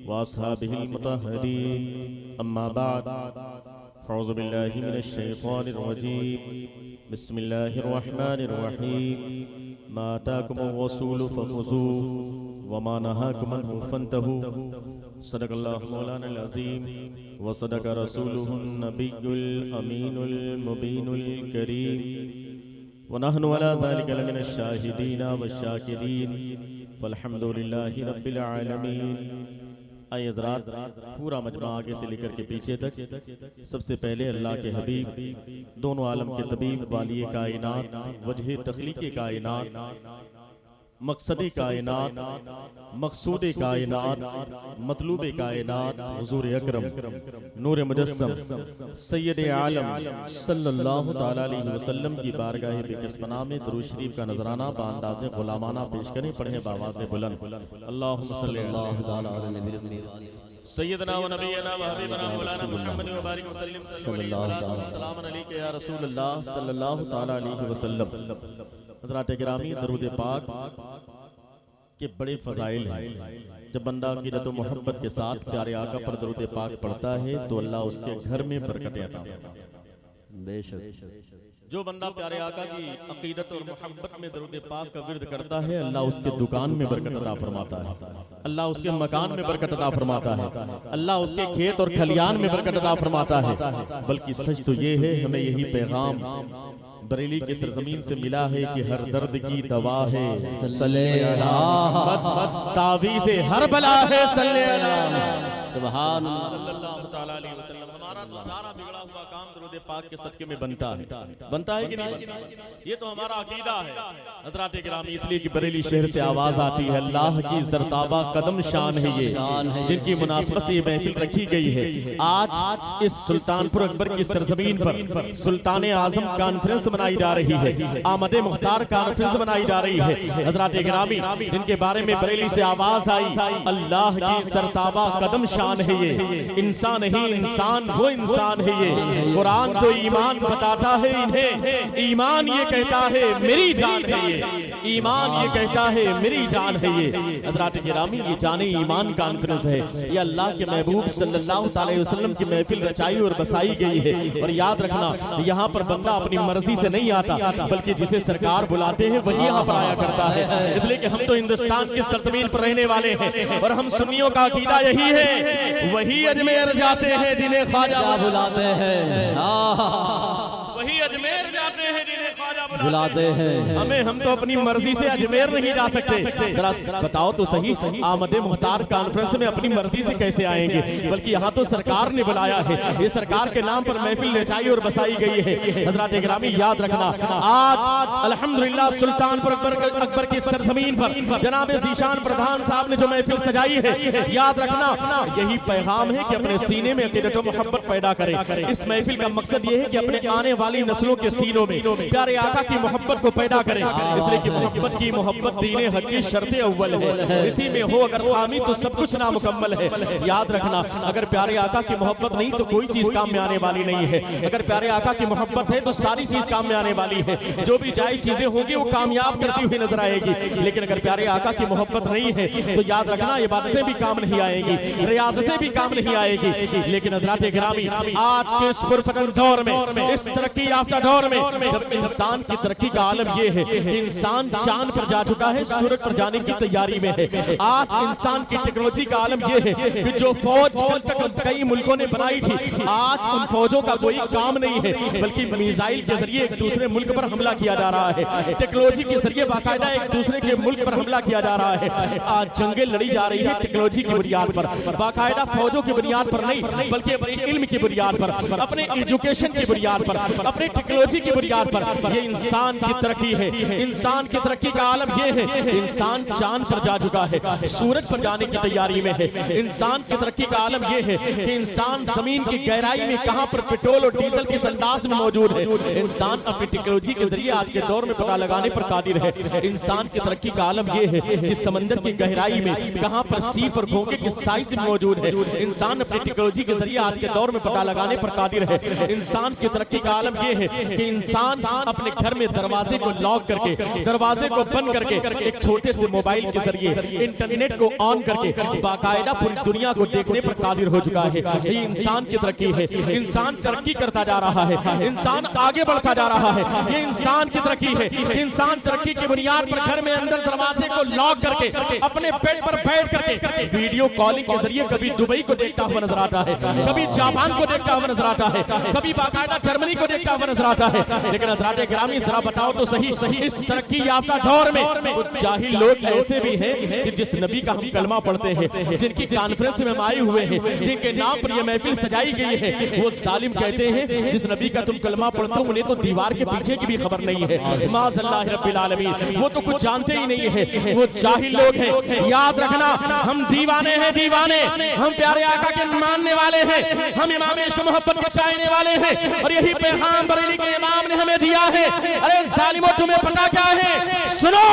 वअस्हाबिहिल मुतहहरीन अम्मा बाद फ़अऊज़ु बिल्लाहि मिनश शैतानिर रजीम बिस्मिल्लाहिर रहमानिर रहीम मा आताकुमुर रसूलु फ़ख़ुज़ूहु वमा नहाकुम अन्हु फ़न्तहू सदक़ल्लाहु मौलाना अज़ीम व सदक़ रसूलुहुन नबियुल अमीनुल मुबीनुल करीम व नहनु अला ज़ालिका लमिनश शाहिदीन व शाकिरीन वल्हम्दुलिल्लाहि रब्बिल आलमीन। आइए हज़रात, पूरा मजमा आगे से लेकर के पीछे तक सबसे पहले अल्लाह के हबीब, दोनों आलम के तबीब, वाली कायनात, वजह तख्लीक़ कायनात, मकसद कायनात, मकसूद कायनात, मतलूब कायनात, हुजूर अकरम नूर मुजस्सम सैयद आलम सल्लल्लाहु तआला अलैहि वसल्लम की बारगाह बेकस्मना में दुरूद शरीफ का नजराना बांदाज़े गुलामाना पेश करें। पढ़े बावाज़े बुलंद अल्लाहुम्मा सल्लल्लाहु तआला अला नबी सैयदना व नबीना व हबीबना मौलाना मुहम्मद व बारिक व सल्लिम सल्लल्लाहु अलैहि या रसूलल्लाह सल्लल्लाहु तआला अलैहि वसल्लम। हज़रात गिरामी, दरूद पाक के बड़े फ़ज़ाइल हैं। जब बंदा अक़ीदत व मोहब्बत के साथ प्यारे आका पर दरूद पाक पढ़ता है तो अल्लाह उसके घर में बरकतें अता फरमाता है। बेशक जो बंदा प्यारे आका की अक़ीदत और मोहब्बत में दरूद पाक का विर्द करता है, अल्लाह उसके दुकान में बरकत अता फरमाता है, अल्लाह उसके मकान में बरकत अता फरमाता है, अल्लाह उसके खेत और खलियान में बरकत अता फरमाता है। बल्कि सच तो ये है, हमें यही पैगाम बरेली के सरजमीन से मिला है कि हर दर्द की दवा है सल्ले अला मुहम्मद, तावीज़े हर बला है सल्ले अला सुभान अल्लाह सल्लल्लाहु तआला अलैहि वसल्लम। हमारा तो सारा बिगड़ा हुआ काम दरूद पाक के सदके में बनता है कि नहीं? ये तो हमारा अकीदा है हज़रात गिरामी। इसलिए कि बरेली शहर से आवाज आती है, अल्लाह की ज़रताबा कदम शान है ये, जिनकी मुनासबत से ये महफिल रखी गई है। आज इस सुल्तानपुर अकबर की सरजमीन पर सुल्तान आजम कॉन्फ्रेंस बनाई जा रही है, आमद मुख्तार कॉन्फ्रेंस बनाई जा रही है। हज़रात गिरामी, जिनके बारे में बरेली से आवाज आई, अल्लाह की ज़रताबा कदम शान है ये, इंसान ही इंसान वो इंसान है ये। कुरान तो ईमान बताता है इन्हें, ईमान ये कहता है मेरी जान है ये, ईमान ये कहता है मेरी जान है ये। हज़रात गिरामी, ये जाने ईमान कॉन्फ्रेंस है, ये अल्लाह के महबूब सल्लल्लाहु अलैहि वसल्लम की महफिल रचाई और बसाई गई है। और याद रखना, यहाँ पर बंदा अपनी मर्जी से नहीं आता, बल्कि जिसे सरकार बुलाते हैं वही यहाँ पर आया करता है। इसलिए कि हम तो हिंदुस्तान की सरजमीन पर रहने वाले हैं और हम सुन्नियों का अकीदा यही है, वही अजमेर जाते हैं जिन्हें ख्वाजा बुलाते हैं, वही अजमेर जाते हैं जिन्हें ख्वाजा बुलाते हैं। हम तो अपनी मर्जी से अजमेर नहीं जा सकते। जरा बताओ तो सही, आमद मुख्तार कॉन्फ्रेंस में अपनी मर्जी से कैसे आएंगे? बल्कि यहाँ तो सरकार ने बुलाया है, ये सरकार के नाम पर महफिल रचाई और बसाई गई है। हज़रात गिरामी, याद रखना, आज अल्हम्दुलिल्लाह सुल्तानपुर अकबर की सरजमीन पर जनाब ज़ीशान प्रधान साहब ने जो महफिल सजाई है, याद रखना यही पैगाम है कि अपने सीने में अक़ीदत व मोहब्बत पैदा करें। इस महफिल का मकसद ये है कि अपने आने वाली नस्लों के सीनों में प्यारे आका की मोहब्बत को पैदा करें। इसलिए कि मोहब्बत दीन हक की शर्त अव्वल है, इसी में हो अगर खामी तो सब कुछ नामुकम्मल है। याद रखना, अगर प्यारे आका की मोहब्बत नहीं तो कोई चीज काम में आने वाली नहीं है। अगर प्यारे आका की मोहब्बत है तो सारी चीज काम में आने वाली है, जो भी जायज चीजें होंगी वो कामयाब करती हुई नजर आएगी। लेकिन अगर प्यारे आका की मोहब्बत नहीं है तो याद रखना, इबादतें भी काम नहीं आएंगी, रियाजतें भी काम नहीं आएगी। लेकिन हज़रात गिरामी, आज के इस पुरफतन दौर में, इस तरक्की याफ्ता दौर में, जब इंसान की तरक्की का आलम यह है कि इंसान चांद पर जा चुका है, सूरज पर जाने की तैयारी में है। आज इंसान की टेक्नोलॉजी का आलम यह है कि जो फौज कल तक कई मुल्कों ने बनाई थी, आज उन फौजों का कोई काम नहीं है, बल्कि मिसाइल के जरिए एक दूसरे मुल्क पर हमला किया जा रहा है। टेक्नोलॉजी के जरिए बाकायदा एक दूसरे के मुल्क पर हमला किया जा रहा है। आज जंगें लड़ी जा रही है टेक्नोलॉजी की बुनियाद पर, बाकायदा फौजों की बुनियाद पर नहीं, बल्कि अपने इल्म की बुनियाद पर, अपने एजुकेशन की बुनियाद पर, अपने टेक्नोलॉजी की बुनियाद पर। ये इंसान की तरक्की है। इंसान की तरक्की का आलम ये है, इंसान चांद पर जा चुका है, सूरज पर जाने की तैयारी में है। इंसान की तरक्की का आलम ये है कि इंसान जमीन की गहराई में कहां पर पेट्रोल और डीजल की अंदाज में मौजूद है। इंसान अपनी टेक्नोलॉजी के जरिए आज के दौर में पता लगाने पर कादिर है। इंसान की तरक्की का आलम ये है कि समंदर की गहराई में कहां पर सीप और घोंगे के साइज में मौजूद है। इंसान अपनी टेक्नोलॉजी के जरिए आज के दौर में पता लगाने पर कादिर है। इंसान की तरक्की का आलम ये है कि इंसान अपने घर घर में दरवाजे को लॉक करके, दरवाजे को बंद करके, एक छोटे से मोबाइल के जरिए इंटरनेट को ऑन करके बाकायदा पूरी दुनिया को देखने पर कादिर हो चुका है। ये इंसान की तरक्की है, इंसान तरक्की करता जा रहा है, इंसान आगे बढ़ता जा रहा है, ये इंसान की तरक्की है। इंसान तरक्की की बुनियाद पर घर में अंदर दरवाजे को लॉक करके अपने बेड पर बैठ करके वीडियो कॉलिंग के जरिए कभी दुबई को देखता हुआ नजर आता है, कभी जापान को देखता हुआ नजर आता है, कभी बाकायदा जर्मनी को देखता हुआ नजर आता है। लेकिन हज़रात गिरामी जरा बताओ तो सही, इस तरक्की याफ्ता दौर में कुछ जाहिल लोग ऐसे भी हैं कि जिस नबी का हम कलमा पढ़ते हैं, जिनकी कॉन्फ्रेंस में हम आए हुए हैं, जिनके नाम पर यह महफिल सजाई गई है, वो जालिम कहते हैं जिस नबी का तुम कलमा पढ़ते हो उन्हें तो दीवार के पीछे की भी खबर नहीं है। माज़अल्लाह रब्बिल आलमीन, वो तो कुछ जानते ही नहीं है, वो जाहिल लोग हैं। याद रखना, हम दीवाने हैं, दीवाने, हम प्यारे आका के मानने वाले हैं, हम इमाम इश्क मोहब्बत के चाहने वाले हैं, और यही पैगाम बरेली के इमाम ने हमें दिया है। अरे जालिमों, तुम्हें पता क्या है? सुनो,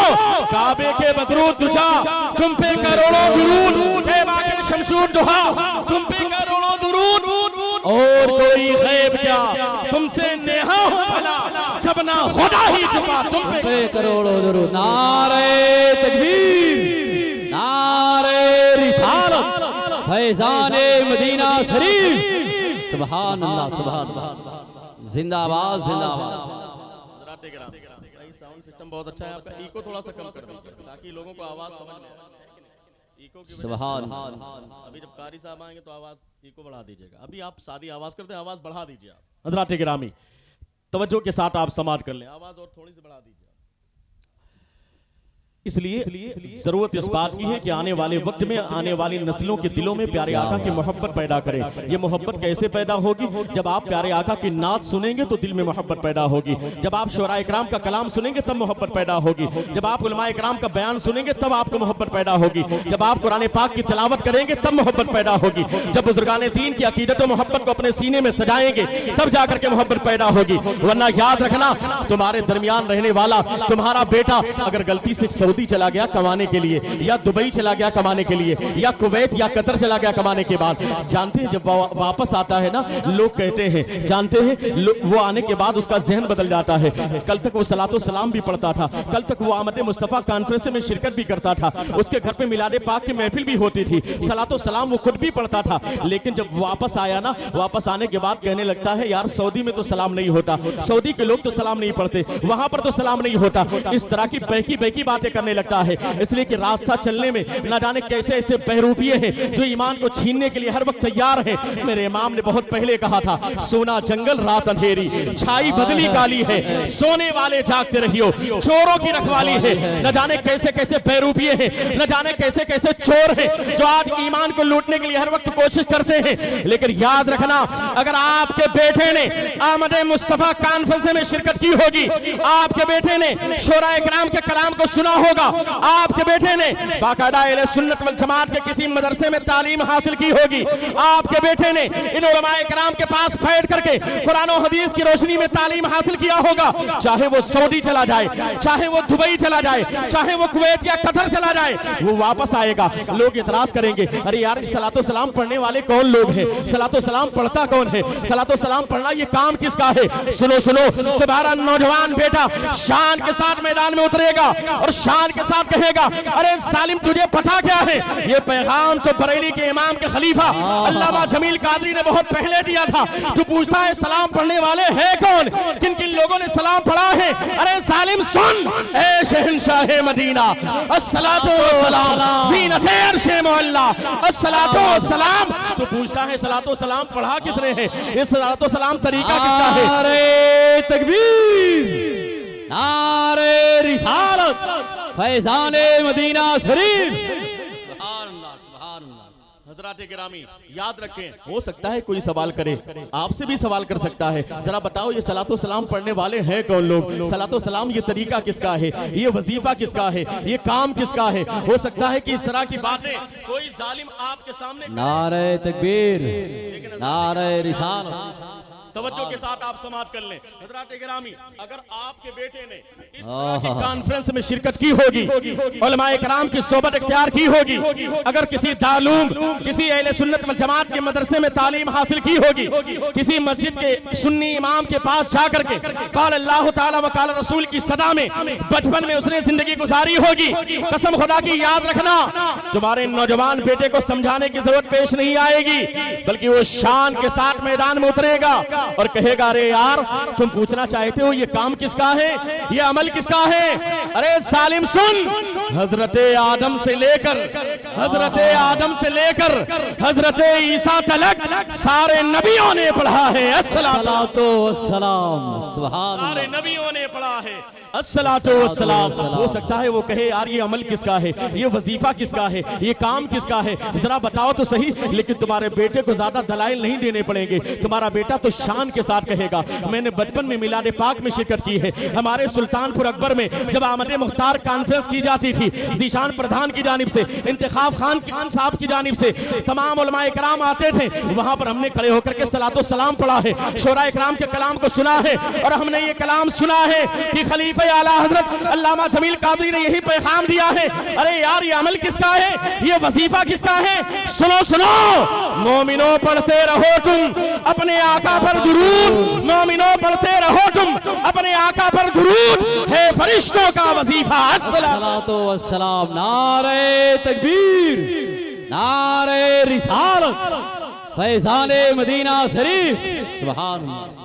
काबे के बदरूद दुजा तुम पे करोड़ों दुरूद, तैबा के शमशूर दुहा तुम पे करोड़ों दुरूद, और कोई गैब क्या तुमसे नेहा हो भला, जब ना खुदा ही छुपा तुम पे करोड़ों दुरूद। नारे तकबीर, नारे रिसालत, फैज़ाने मदीना शरीफ, सुभान अल्लाह, सुभान अल्लाह, जिंदाबाद, जिंदाबाद। साउंड सिस्टम बहुत अच्छा है आपका, इको थोड़ा सा कम कर दीजिए ताकि लोगों को आवाज समझ में आए। इको की सुभान, अभी जब कारी साहब आएंगे तो आवाज इको बढ़ा दीजिएगा। अभी आप सादी आवाज करते हैं, आवाज बढ़ा दीजिए आप। हज़रात गिरामी, तवज्जो के साथ आप समाअत कर लें, आवाज और थोड़ी सी बढ़ा दीजिए। इसलिए जरूरत इस बात की है कि आने वाले वक्त में आने वाली नस्लों के दिलों में प्यारे आका की मोहब्बत पैदा करें। ये मोहब्बत कैसे पैदा होगी? जब आप प्यारे आका की नात सुनेंगे तो दिल में मोहब्बत पैदा होगी, जब आप शुरा इकराम का कलाम सुनेंगे तब मोहब्बत पैदा होगी, जब आप उलमा इकराम का बयान सुनेंगे तब आपको मोहब्बत पैदा होगी, जब आप कुरान पाक की तिलावत करेंगे तब मोहब्बत पैदा होगी, जब बुजुर्गान दीन की अकीदत और मोहब्बत को अपने सीने में सजाएंगे तब जाकर के मोहब्बत पैदा होगी। वरना याद रखना, तुम्हारे दरमियान रहने वाला तुम्हारा बेटा अगर गलती से सऊदी चला गया कमाने के लिए, या दुबई चला गया कमाने के लिए, या कुवैत या कतर चला गया कमाने के बाद, जानते हैं जब वापस आता है ना, लोग कहते हैं, जानते हैं वो आने के बाद उसका जहन बदल जाता है। कल तक वो सलातो सलाम भी पढ़ता था, कल तक वो आमद मुस्तफ़ा कॉन्फ्रेंस में शिरकत भी करता था, उसके घर पे मिलादे पाक की महफिल भी होती थी, सलातो सलाम वो खुद भी पढ़ता था। लेकिन जब वापस आया ना, वापस आने के बाद कहने लगता है यार सऊदी में तो सलाम नहीं होता, सऊदी के लोग तो सलाम नहीं पढ़ते, वहां पर तो सलाम नहीं होता। इस तरह की बहकी बहकी बातें करने लगता है, इसलिए कि रास्ता चलने में न जाने कैसे ऐसे बहरूपिये हैं जो ईमान को छीनने के लिए हर वक्त तैयार हैं। मेरे इमाम ने बहुत पहले कहा था, सोना जंगल रात अंधेरी, छाई बदली काली है, सोने वाले जागते रहियो, चोरों की रखवाली है। न जाने कैसे कैसे बहरूपिये हैं, न जाने कैसे कैसे चोर हैं जो आज ईमान को लूटने के लिए हर वक्त कोशिश करते हैं। लेकिन याद रखना, अगर आपके बेटे ने आमद मुस्तफा कॉन्फ्रेंस में शिरकत की होगी, आपके बेटे ने शोरा इकराम के कलाम को सुना होगा, आपके बेटे ने बाकायदा अहले सुन्नत वल जमात के किसी मदरसे में तालीम हासिल की होगी, आपके बेटे ने इन उलमाए किराम के पास बैठ करके कुरान और हदीस की रोशनी में तालीम हासिल किया होगा। चाहे वो सऊदी चला जाए, चाहे वो दुबई चला जाए, चाहे वो कुवैत या कतर चला जाए, वो वापस आएगा। लोग इतराज करेंगे, अरे यार सलातो सलाम पढ़ने वाले कौन लोग हैं, सलातो सलाम पढ़ता कौन है, सलातो सलाम पढ़ना ये काम किसका है? सुनो सुनो, तुम्हारा नौजवान बेटा शान के साथ मैदान में उतरेगा और शान के साथ कहेगा, अरे सालिम तुझे पता क्या है, ये पैगाम तो बरेली के इमाम के खलीफा अल्लामा जमील कादरी ने बहुत पहले दिया था। तू पूछता है सलाम पढ़ने वाले हैं कौन, किन किन लोगों ने सलाम पढ़ा है? अरे सालिम सुन, ए शहंशाह मदीना, अस्सलातु वस्सलाम ज़ीनते अर्शे मोहल्ला, अस्सलातु वस्सलाम। तू पूछता है सलातो सलाम पढ़ा किसने है, इस सलातो सलाम तरीका किसका है? नारे तकबीर, नारे रिसालत, फैज़ाने मदीना शरीफ। हज़रात गिरामी याद रखें, हो सकता है कोई सवाल करे, आपसे भी सवाल कर सकता है, जरा बताओ ये सलातो सलाम पढ़ने वाले हैं कौन लोग, सलातो सलाम ये तरीका किसका है, ये वजीफा किसका है, ये काम किसका है? हो सकता है कि इस तरह की बातें कोई जालिम आपके सामने। नारे तकबीर, नारे रिसालत, तवज्जो के साथ आप समाप्त कर लें। हज़रात गिरामी, अगर आपके बेटे ने इस तरह की कॉन्फ्रेंस में शिरकत की होगी, उलमाए कराम की सोबत इख्तियार की होगी, अगर किसी दारूम, किसी अहले सुन्नत वल जमात के मदरसे में तालीम हासिल की होगी, किसी मस्जिद के सुन्नी इमाम के पास जाकर के काल अल्लाह ताला व काल रसूल की सदा में बचपन में उसने जिंदगी गुजारी होगी, कसम खुदा की याद रखना, तुम्हारे नौजवान बेटे को समझाने की जरूरत पेश नहीं आएगी, बल्कि वो शान के साथ मैदान में उतरेगा और कहेगा, अरे यार तुम पूछना चाहते हो ये काम किसका है, ये अमल किसका है? अरे सालिम सुन, हजरत आदम से लेकर हजरत ईसा तलक सारे नबियों ने पढ़ा है अस्सलातो वस्सलाम, सुभान अल्लाह, सारे नबियों ने पढ़ा है अस्सलातो वस्सलाम। हो सकता है वो कहे, यार ये अमल किसका है, ये वजीफा किसका है, ये काम किसका है, जरा बताओ तो सही। लेकिन तुम्हारे बेटे को ज्यादा दलाइल नहीं देने पड़ेंगे, तुम्हारा बेटा तो शान के साथ कहेगा, मैंने बचपन में मिलाद पाक में शिरकत की है। हमारे सुल्तानपुर अकबर में जब आमद मुख्तार कॉन्फ्रेंस की जाती थी, जीशान प्रधान की जानिब से, इंतखाब खान साहब की जानिब से तमाम उलमाए कराम आते थे, वहां पर हमने खड़े होकर के सलातो सलाम पढ़ा है, शोरा इकराम के कलाम को सुना है, और हमने ये कलाम सुना है कि खलीफा आला हजरत अल्लामा जमील कादरी ने यही पैगाम दिया है, अरे यार ये अमल किसका है, ये वजीफा किसका है? सुनो सुनो मोमिनो, पढ़ते रहो तुम अपने आका पर दुरूद, मोमिनो पढ़ते रहो तुम अपने आका पर दुरूद, है फरिश्तों का वजीफा अस्सलातो वस्सलाम। नारे तकबीर, नारे रिसालत, फैज़ाने मदीना शरीफ, सुभान अल्लाह।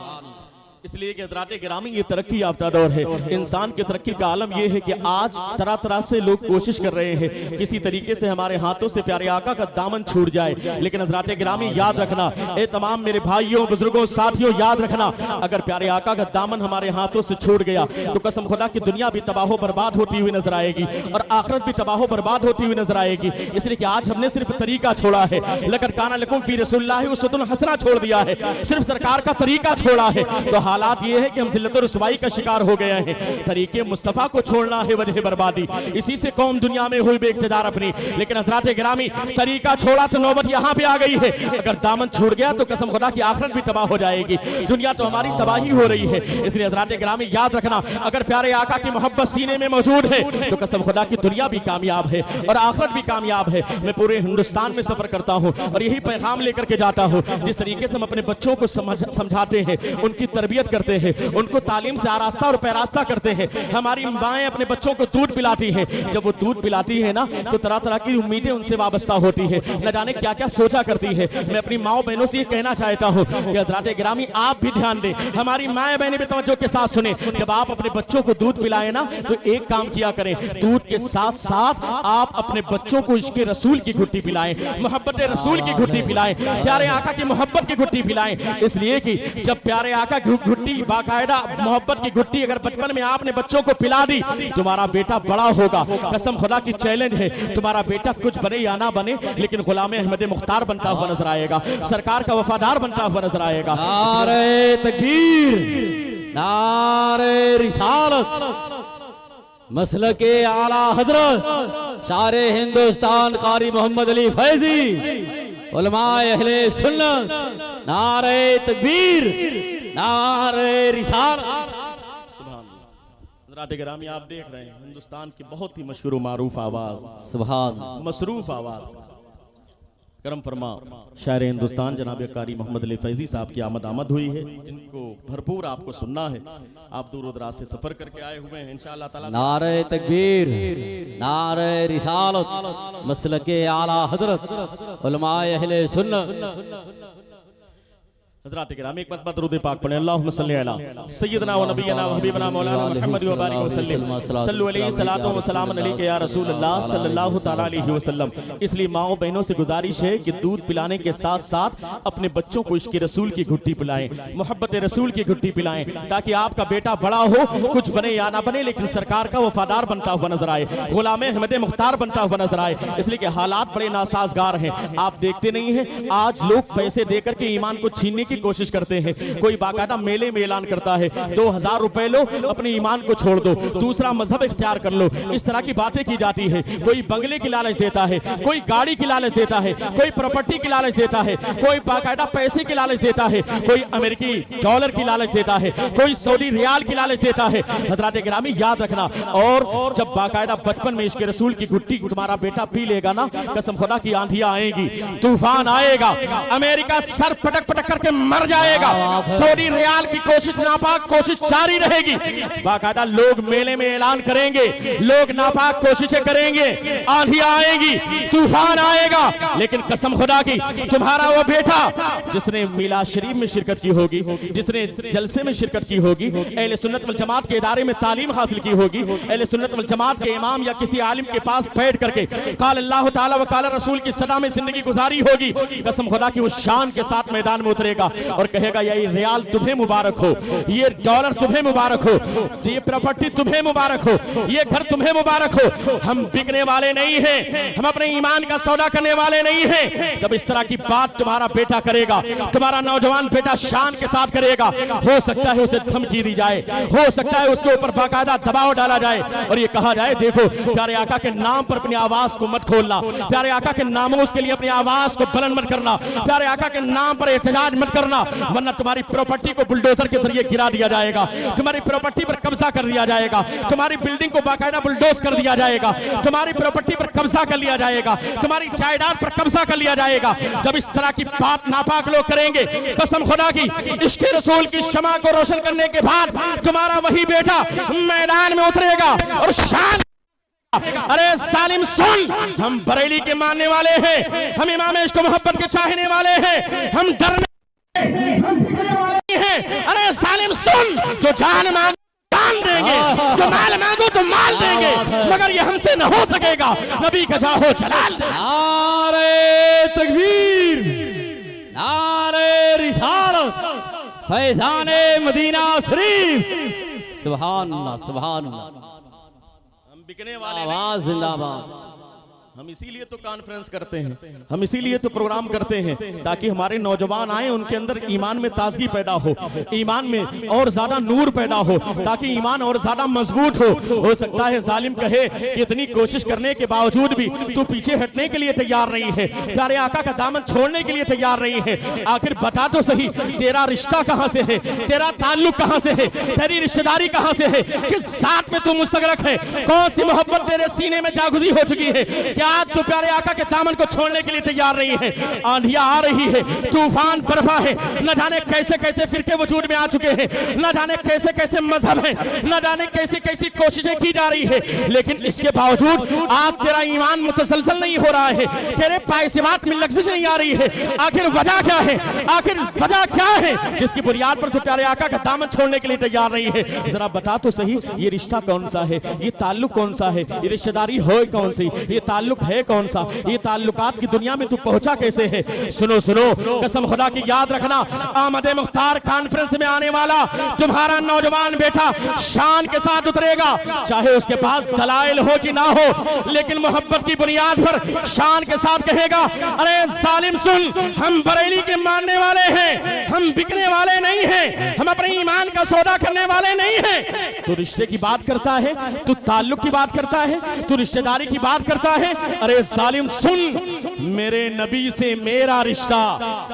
इसलिए कि हज़रात गिरामी ये तरक्की याफ्ता दौर है, इंसान की तरक्की का आलम यह है कि आज तरह तरह से लोग कोशिश कर रहे हैं किसी तरीके से हमारे हाथों से प्यारे आका का दामन छूट जाए। लेकिन हज़रात गिरामी याद रखना, ए तमाम मेरे भाइयों बुजुर्गों साथियों याद रखना, अगर प्यारे आका का दामन हमारे हाथों से छूट गया तो कसम खुदा की दुनिया भी तबाह बर्बाद होती हुई नजर आएगी और आखिरत भी तबाह बर्बाद होती हुई नजर आएगी। इसलिए कि आज हमने सिर्फ तरीका छोड़ा है, लक़द काना लकुम फी रसूलिल्लाहि उस्वतुन हसना छोड़ दिया है, सिर्फ सरकार का तरीका छोड़ा है। तो हालात ये है कि हम जिल्लत और रुसवाई का शिकार हो गए हैं। तरीके मुस्तफा को छोड़ना है वजह बर्बादी, इसी से कौम दुनिया में हुई बेइख्तियार अपनी। लेकिन हज़रात गिरामी तरीका छोड़ा तो नौबत यहाँ पे आ गई है, अगर दामन छूट गया तो कसम खुदा की आखिरत भी तबाह हो जाएगी, दुनिया तो हमारी तबाही हो रही है। इसलिए हज़रात गिरामी याद रखना, अगर प्यारे आका की मोहब्बत सीने में मौजूद है तो कसम खुदा की दुनिया भी कामयाब है और आखिरत भी कामयाब है। मैं पूरे हिंदुस्तान में सफर करता हूँ और यही पैगाम लेकर के जाता हूँ, जिस तरीके से हम अपने बच्चों को समझाते हैं, उनकी तरबियत करते हैं, उनको तालीम से आरास्ता और पैरास्ता करते हैं। हमारी माएँ अपने बच्चों को दूध पिलाती हैं, जब वो दूध पिलाती है ना तो तरह तरह की उम्मीदें उनसे वाबस्ता होती है, न जाने क्या क्या सोचा करती है। मैं अपनी माओ बहनों से ये कहना चाहता हूँ कि हज़रात गिरामी आप भी ध्यान दें, हमारी माएँ बहनें भी तवज्जो के साथ सुने, जब आप अपने बच्चों को दूध पिलाएं ना तो एक काम किया करें, दूध के साथ साथ आप अपने बच्चों को इश्क़ रसूल की घुट्टी पिलाएं, मोहब्बत रसूल की घुट्टी पिलाएं, प्यारे आका की मोहब्बत की घुट्टी पिलाएं। इसलिए कि जब प्यारे आका की घुट्टी बाकायदा मोहब्बत की घुट्टी अगर बचपन में आपने बच्चों को पिला दी, तुम्हारा बेटा बड़ा होगा, कसम खुदा की चैलेंज है, तुम्हारा बेटा कुछ बने या ना बने लेकिन गुलाम अहमद मुख्तार बनता हुआ नजर आएगा, सरकार का वफादार बनता हुआ नजर आएगा। नारे तकबीर, नारे रिसालत, मसलके आला हजरत सारे हिंदुस्तान कारी मोहम्मद अली फैजी, उलमाए अहले सुन्नत, नारे तकबीर, नारे रिसालत। हज़रात गिरामी आप देख रहे हैं हिंदुस्तान की बहुत ही मशहूर मारूफ आवाज, सुभान मसरूफ आवाज, करम फरमा शायर हिंदुस्तान जनाब कारी मोहम्मद अली फैजी साहब की आमद हुई है, जिनको भरपूर आपको सुनना है। आप दूर दराज से सफर करके आए हुए हैं इंशाअल्लाह ताला। नारे तकबीर, नारे रिसालत, मसलके आला हजरत, उलमाए अहले सुन्नत। हज़रात गिरामी एक बार दरूद पाक पढ़ें, अल्लाहुम्मा सल्ली अला सय्यदना व नबियना व हबीबना मौलाना मुहम्मद व बारिक वसल्लम सल्लु अलैहि सलातो व सलाम अलैका या रसूल अल्लाह सल्लल्लाहु तआला अलैहि वसल्लम। इसलिए माओ बहनों से गुजारिश है कि दूध पिलाने के साथ साथ अपने बच्चों को इश्क़ रसूल की घुट्टी पिलाएं, मोहब्बत रसूल की घुट्टी पिलाएं, ताकि आपका बेटा बड़ा हो, कुछ बने या ना बने लेकिन सरकार का वफादार बनता हुआ नजर आए, गुलाम अहमद मुख्तार बनता हुआ नजर आए। इसलिए कि हालात बड़े नासाजगार हैं, आप देखते नहीं हैं आज लोग पैसे देकर के ईमान को छीनने की कोशिश करते हैं। कोई बाकायदा मेले में ऐलान करता है 2000 रुपए लो, अपने ईमान को छोड़ दो, दूसरा मजहब इख्तियार कर लो। इस तरह की बातें की जाती है। कोई बंगले की लालच देता है, कोई गाड़ी की लालच देता है, कोई प्रॉपर्टी की लालच देता है, कोई बाकायदा पैसे की लालच देता है, कोई अमेरिकी डॉलर की लालच देता है, कोई सऊदी रियाल की लालच देता है। हजरात गिरामी याद रखना, और जब बाकायदा बचपन में इश्क रसूल की घुट्टी तुम्हारा बेटा पी लेगा ना, कसम खुदा की आंधियां आएगी, तूफान आएगा, अमेरिका सर पटक पटक करके मर जाएगा, सऊदी रियाल की कोशिश नापाक कोशिश जारी रहेगी। बाकायदा लोग मेले में ऐलान करेंगे, लोग नापाक कोशिशें करेंगे, आंधियां आएगी, तूफान आएगा, लेकिन कसम खुदा की तुम्हारा वो बेटा जिसने मिलाद शरीफ में शिरकत की होगी, जिसने जलसे में शिरकत की होगी, अहले सुन्नत वल जमात के इदारे में तालीम हासिल की होगी, अहले सुन्नत वल जमात के इमाम या किसी आलिम के पास बैठ करके काल अल्लाह ताला व काल रसूल की सदा में जिंदगी गुजारी होगी, कसम खुदा की उस शान के साथ मैदान में उतरेगा और कहेगा ये रियाल तुम्हें मुबारक हो, ये डॉलर तुम्हें मुबारक हो, ये प्रॉपर्टी तुम्हें मुबारक हो, ये घर तुम्हें मुबारक हो। हम बिकने वाले नहीं हैं, हम अपने ईमान का सौदा करने वाले नहीं हैं। जब इस तरह की बात तुम्हारा बेटा करेगा, तुम्हारा नौजवान बेटा शान के साथ करेगा, हो सकता है उसे धमकी दी जाए, हो सकता है उसके ऊपर बाकायदा दबाव डाला जाए और ये कहा जाए देखो प्यारे आका के नाम पर अपनी आवाज को मत खोलना, प्यारे आका के नामों के लिए अपनी आवाज को बुलंद मत करना, प्यारे आका के नाम पर एहतजाज मत करना, वरना तुम्हारी प्रॉपर्टी को बुलडोजर के जरिए गिरा दिया जाएगा, तुम्हारी प्रॉपर्टी पर कब्जा कर दिया जाएगा, तुम्हारी बिल्डिंग को बाकायदा बुलडोज कर दिया जाएगा, तुम्हारी प्रॉपर्टी पर कब्जा कर लिया जाएगा, तुम्हारी जायदाद पर कब्जा कर लिया जाएगा। जब इस तरह की बात नापाक लोग करेंगे, कसम खुदा की इश्क रसूल की शमा को रोशन करने के बाद तुम्हारा वही बेटा मैदान में उतरेगा और शान। अरे सालिम सुन, हम बरेली के मानने वाले हैं, हम इमाम इश्क मोहब्बत के चाहने वाले हैं, हम डरने वाले हैं। अरे सालिम सुन, जो जान मांग जान देंगे, जो माल मांगो तो माल देंगे, मगर ये हमसे न हो सकेगा, नबी का जाहो जलाल। नारे तकबीर, नारे रिसालत, फैज़ाने मदीना शरीफ, सुभान अल्लाह, सुभान अल्लाह। हम बिकने वाले आवाज जिंदाबाद। हम इसीलिए तो कॉन्फ्रेंस करते हैं, हम इसीलिए तो प्रोग्राम करते हैं, ताकि हमारे नौजवान आए, उनके अंदर ईमान में ताजगी पैदा हो, ईमान में और ज्यादा नूर पैदा हो, ताकि ईमान और ज्यादा मजबूत हो सकता है जालिम कहे कि इतनी कोशिश करने के बावजूद भी तू पीछे हटने के लिए तैयार नहीं है, प्यारे आका का दामन छोड़ने के लिए तैयार नहीं है। आखिर बता तो सही, तेरा रिश्ता कहां से है, तेरा ताल्लुक कहां से है, तेरी रिश्तेदारी कहां से है, किस साथ में तू मुस्तगरक है, कौन सी मोहब्बत तेरे सीने में जागुजी हो चुकी है, क्या तो प्यारे आका के दामन को छोड़ने के लिए तैयार नहीं है। आंधियां आ रही है, तूफान बर्फा है, न जाने कैसे कैसे फिरके वजूद में आ चुके हैं, न जाने कैसे कैसे मजहब हैं, न जाने कैसी कैसी कोशिशें की जा रही है, लेकिन इसके बावजूद आज तेरा ईमान मुतसलसल नहीं हो रहा है, तेरे पायसेबात में लग्ज़िश नहीं आ रही है। आखिर वजह क्या है, आखिर वजह क्या है जिसकी बुनियाद पर तो प्यारे आका का दामन छोड़ने के लिए तैयार नहीं है। जरा बता तो सही, ये रिश्ता कौन सा है, ये ताल्लुक कौन सा है, ये रिश्तेदारी हो कौन सी, ये ताल्लुक है कौन सा, ये ताल्लुकात की दुनिया में तू पहुंचा कैसे है। सुनो सुनो, कसम खुदा की याद रखना, आमद मुख्तार कॉन्फ्रेंस में आने वाला तुम्हारा नौजवान बेटा शान के साथ उतरेगा, चाहे उसके पास दलाइल हो कि ना हो, लेकिन मोहब्बत की बुनियाद पर शान के साथ कहेगा अरे जालिम सुन, हम बरेली के मानने वाले हैं, हम बिकने वाले नहीं हैं, हम अपने ईमान का सौदा करने वाले नहीं हैं। तू रिश्ते की बात करता है, तू ताल्लुक की बात करता है, तू रिश्तेदारी की बात करता है। अरे जालिम सुन, मेरे नबी से मेरा रिश्ता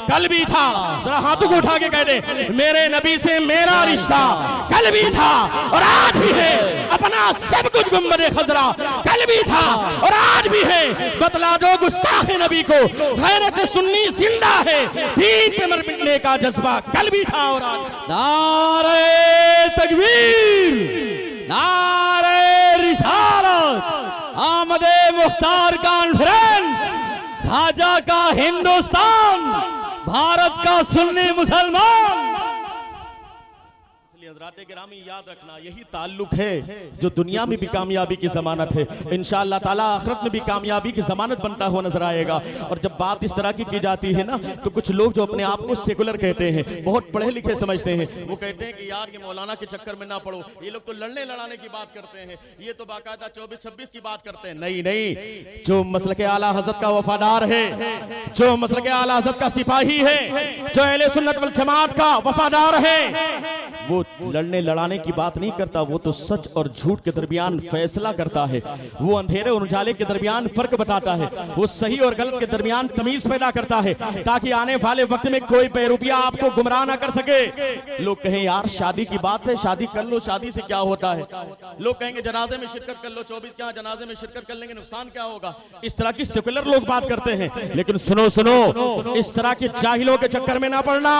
कल भी था, जरा हाथों को उठा के कह दे, मेरे नबी से मेरा रिश्ता कल भी था और आज भी है, अपना सब कुछ गुंबदे खजरा कल भी था और आज भी है। बतला दो गुस्ताख नबी को, गैरत सुन्नी जिंदा है, दीन पे मर मिटने का जज्बा कल भी था और आज। नारे तकबीर, नारे रिसालत, आमदे मुख्तार कॉन्फ्रेंस, खाजा का हिंदुस्तान, भारत का सुन्नी मुसलमान। इसलिए हज़रात गिरामी याद रखना, यही ताल्लुक है जो दुनिया में भी कामयाबी की जमानत है, इंशाअल्लाह ताला आखिरत में भी कामयाबी की जमानत बनता हुआ नजर आएगा। और जब बात इस तरह की जाती है ना, तो कुछ लोग जो अपने आप को सेकुलर कहते हैं, बहुत पढ़े लिखे समझते हैं, वो कहते हैं कि यार ये मौलाना के चक्कर में ना पड़ो, ये लोग तो लड़ने लड़ाने की बात करते हैं, ये तो बाकायदा 24-26 की बात करते हैं। नहीं नहीं, जो मसलके आला हज़रत का वफादार है, जो मसलके आला हज़रत का सिपाही है, जो अहले सुन्नत वल जमात का वफादार है, वो लड़ने लड़ाने की बात नहीं करता, वो तो सच और झूठ के दरमियान फैसला करता है, वो अंधेरे और उजाले के दरमियान फर्क बताता है, वो सही और गलत के दरमियान तमीज पैदा करता है, ताकि आने वाले वक्त में कोई बेरुपिया आपको गुमराह ना कर सके। लोग कहें यार शादी की बात है, शादी कर लो, शादी से क्या होता है? लोग कहेंगे जनाजे में शिरकत कर लो, 24 क्या जनाजे में शिरकत कर लेंगे नुकसान क्या होगा? इस तरह की सेकुलर लोग बात करते हैं। लेकिन सुनो सुनो, इस तरह के जाहिलों के चक्कर में ना पड़ना,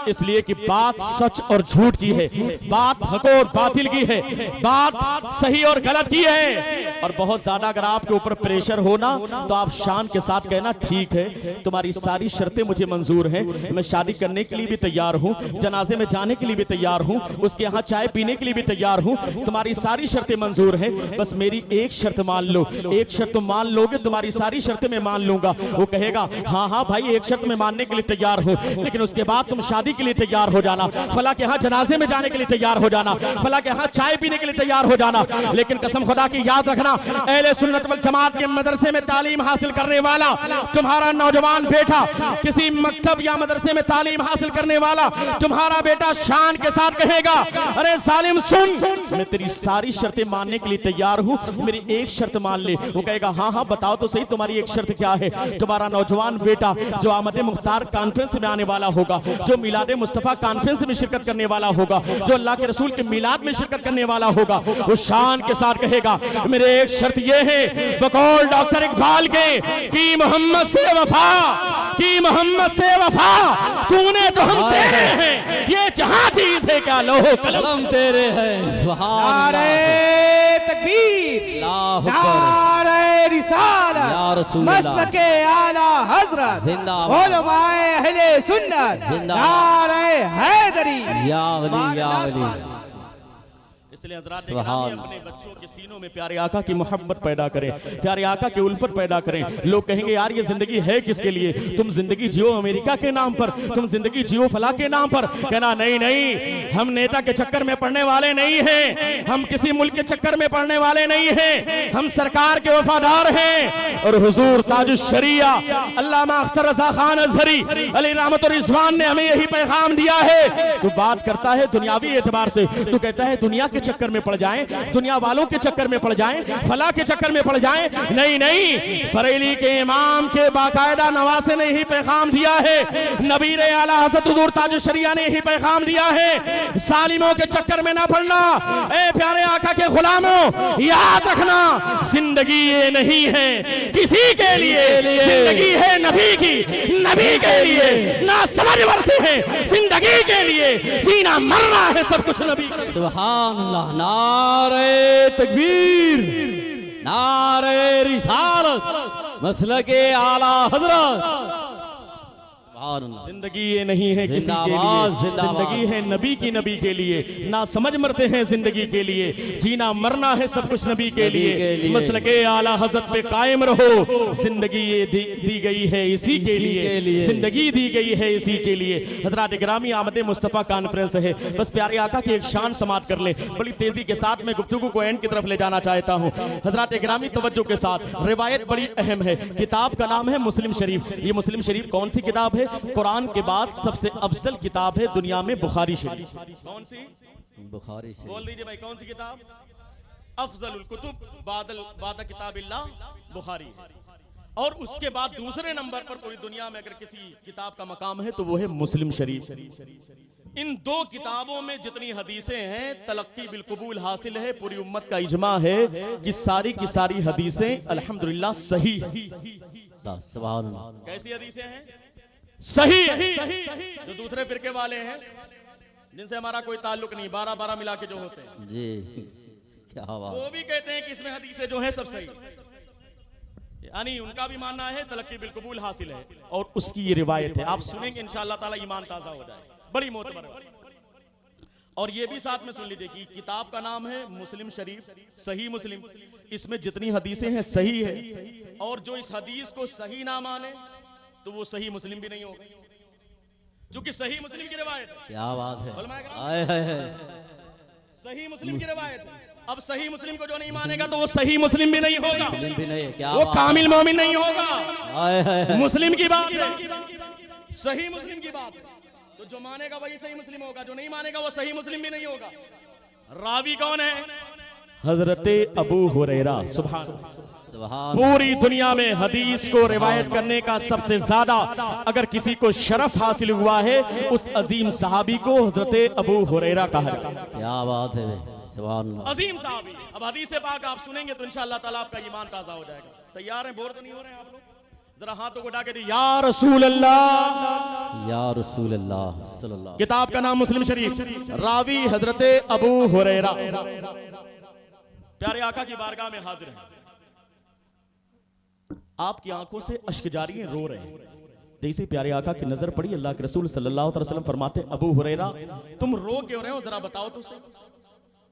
इसलिए कि बात सच और झूठ की है, बात हक और बातिल की है, बात सही और गलत की है। और बहुत ज्यादा अगर आपके ऊपर प्रेशर हो ना, तो आप शान के साथ कहना ठीक है, तुम्हारी सारी शर्तें मुझे मंजूर हैं, मैं शादी करने के लिए भी तैयार हूँ, जनाजे में जाने के लिए भी तैयार हूँ, उसके यहाँ चाय पीने के लिए भी तैयार हूँ, तुम्हारी सारी शर्तें मंजूर हैं, बस मेरी एक शर्त मान लो। एक शर्त मान लोगे, तुम्हारी सारी शर्तें मैं मान लूंगा। वो कहेगा हाँ हाँ भाई, एक शर्त मैं मानने के लिए तैयार हूँ, लेकिन उसके बाद तुम शादी के लिए तैयार हो जाना, फला के यहाँ जनाजे में जाने के लिए तैयार हो जाना, फला के यहाँ चाय पीने के लिए तैयार हो जाना। लेकिन कसम खुदा की याद रखना, अहले सुन्नत वल जमात के मदरसे में तालीम हासिल करने वाला तुम्हारा नौजवान बेटा, किसी मकतब या मदरसे में तालीम हासिल करने वाला तुम्हारा बेटा शान के साथ कहेगा अरे सालिम सुन, मैं तेरी सारी शर्तें मानने के लिए तैयार हूँ, मेरी एक शर्त मान ले। वो कहेगा हाँ हाँ बताओ तो सही, तुम्हारी एक शर्त क्या है? तुम्हारा नौजवान बेटा जो आमद मुख्तार कॉन्फ्रेंस में आने वाला होगा, जो मिलाद मुस्तफा कॉन्फ्रेंस में शिरकत करने वाला होगा, जो अल्लाह के रसूल के मिलाद में शिरकत करने वाला होगा, वो शान के साथ कहेगा मेरे एक शर्त ये है बकौल डॉक्टर इकबाल के कि मोहम्मद से वफा, कि मोहम्मद से वफा, तूने तो हम तेरे हैं, ये जहां चीज है क्या लोहो कलम तेरे हैं। सुभान नारे तकबीर, नारे रिसालत, मसलके आला हजरत, उलमाए अहले सुन्नत, नारे हैदरी, या वली या वली। इसलिए हज़रात गिरामी अपने बच्चों के सीनों में प्यारे आका की मोहब्बत पैदा करें, प्यारे आका की उल्फत पैदा करें। लोग कहेंगे यार ये जिंदगी है किसके लिए? तुम जिंदगी जियो अमेरिका के नाम पर, तुम जिंदगी जियो फला के नाम पर। कहना नहीं नहीं, हम नेता के चक्कर में पड़ने वाले नहीं हैं, हम किसी मुल्क के चक्कर में पड़ने वाले नहीं हैं, हम सरकार के वफादार हैं। और हुजूर ताजुश शरिया अल्लामा अख्तर रज़ा खान अज़हरी अली रहमत और रिज़वान ने हमें यही पैगाम दिया है। तू बात करता है दुनियावी एतबार से, तू कहता है दुनिया के चक्कर में पड़ जाएं, दुनिया वालों के चक्कर में पड़ जाएं, फला के चक्कर में पड़ जाएं। नहीं नहीं, बरेली के इमाम के बाकायदा नवासे ने ही पैगाम दिया है, नबीर आला हज़रत हुजूर ताजुश शरिया ने ही पैगाम दिया है, सालिमों के चक्कर में ना पड़ना। ए प्यारे आका के गुलामों, याद रखना जिंदगी ये नहीं है किसी के लिए, जिंदगी है नबी की, नबी के लिए। ना समझ बढ़ते हैं जिंदगी के लिए, जीना मरना है सब कुछ नबी। सुभान अल्लाह। नारे तकबीर, नारे रिसालत, मसलके आला हजरत। जिंदगी ये नहीं है किसी के लिए, जिंदगी है नबी की, नबी के लिए। ना समझ मरते हैं जिंदगी के लिए, जीना मरना है सब कुछ नबी के लिए। मसलके आला हज़रत पे कायम रहो, जिंदगी ये दी गई है इसी के लिए, जिंदगी दी गई है इसी के लिए। हज़रात गिरामी आमद मुस्तफ़ा कॉन्फ्रेंस है, बस प्यारे आका की एक शान समात कर ले। बड़ी तेजी के साथ मैं गुफ्तगू को एंड की तरफ ले जाना चाहता हूँ। हज़रात गिरामी तवज्जो के साथ, रिवायत बड़ी अहम है। किताब का नाम है मुस्लिम शरीफ। ये मुस्लिम शरीफ कौन सी किताब है? कुरान के बाद सबसे अफजल किताब है दुनिया में बुखारी शरीफ। कौन सी? बुखारी शरीफ। बोल दीजिए भाई, कौन सी किताब? अफजलुल कुतुब बाद किताबिल्लाह बुखारी। और उसके बाद दूसरे नंबर पर पूरी दुनिया में अगर किसी किताब का मकाम है तो वो है मुस्लिम शरीफ। इन दो किताबों में जितनी हदीसें हैं तलक्की बिलकुबूल हासिल है। पूरी उम्मत का इजमा है कि सारी की सारी हदीसें अल्हम्दुलिल्लाह सही। कैसी हदीसें हैं? सही। जो दूसरे फिरके वाले हैं जिनसे हमारा कोई ताल्लुक नहीं, 12 मिला के जो होते हैं जी, क्या बात। वो भी कहते हैं कि इसमें हदीसें जो है सब सही, यानी उनका भी मानना है तलक्की बिलकुबूल हासिल है। और उसकी ये रिवायत है, आप सुनेंगे इंशाअल्लाह ताला ईमान ताजा हो जाए, बड़ी मोतबर है। और ये भी साथ में सुन लीजिए कि किताब का नाम है मुस्लिम शरीफ, सही मुस्लिम। इसमें जितनी हदीसें हैं सही है, और जो इस हदीस को सही ना माने तो वो सही मुस्लिम भी नहीं होगा, क्योंकि सही मुस्लिम की रिवायत है। क्या बात है, उलमाए कराम, आए हाय हाय। सही मुस्लिम की रिवायत है। अब सही मुस्लिम को जो नहीं मानेगा तो वो सही मुस्लिम भी नहीं होगा, मुस्लिम भी नहीं, क्या वो बात कामिल मोमिन नहीं होगा। आए हाय हाय। मुस्लिम की बात है, सही मुस्लिम की बात है। तो जो मानेगा वही सही मुस्लिम होगा, जो नहीं मानेगा वो सही मुस्लिम भी नहीं होगा। रावी कौन है? हजरते अबू हुरैरा। सुभान सुभान। पूरी दुनिया में हदीस को रिवायत करने का सबसे ज्यादा अगर किसी को शरफ हासिल हुआ है, उस अजीम सहाबी को हजरते अबू हुरैरा कहा जाता है। क्या बात है, सुभान अल्लाह। अजीम सहाबी। अब हदीस पाक आप सुनेंगे तो इंशाअल्लाह ताला आपका ईमान ताजा हो जाएगा। तैयार हैं? बोर तो नहीं हो रहे हैं आप लोग? जरा हाथों को उठा के या रसूल अल्लाह, या रसूल अल्लाह सल्लल्लाहु। किताब का नाम मुस्लिम शरीफ, रावी हजरते अबू हुरैरा। प्यारे आका की बारगाह में हाजिर हैं। आपकी आंखों से अश्क जारी हैं, रो रहे हैं। जैसे प्यारे आका की नजर पड़ी, अल्लाह के रसूल सल्लल्लाहु अलैहि वसल्लम फरमाते, अबू हुरैरा तुम रो क्यों रहे हो? जरा बताओ तो सही,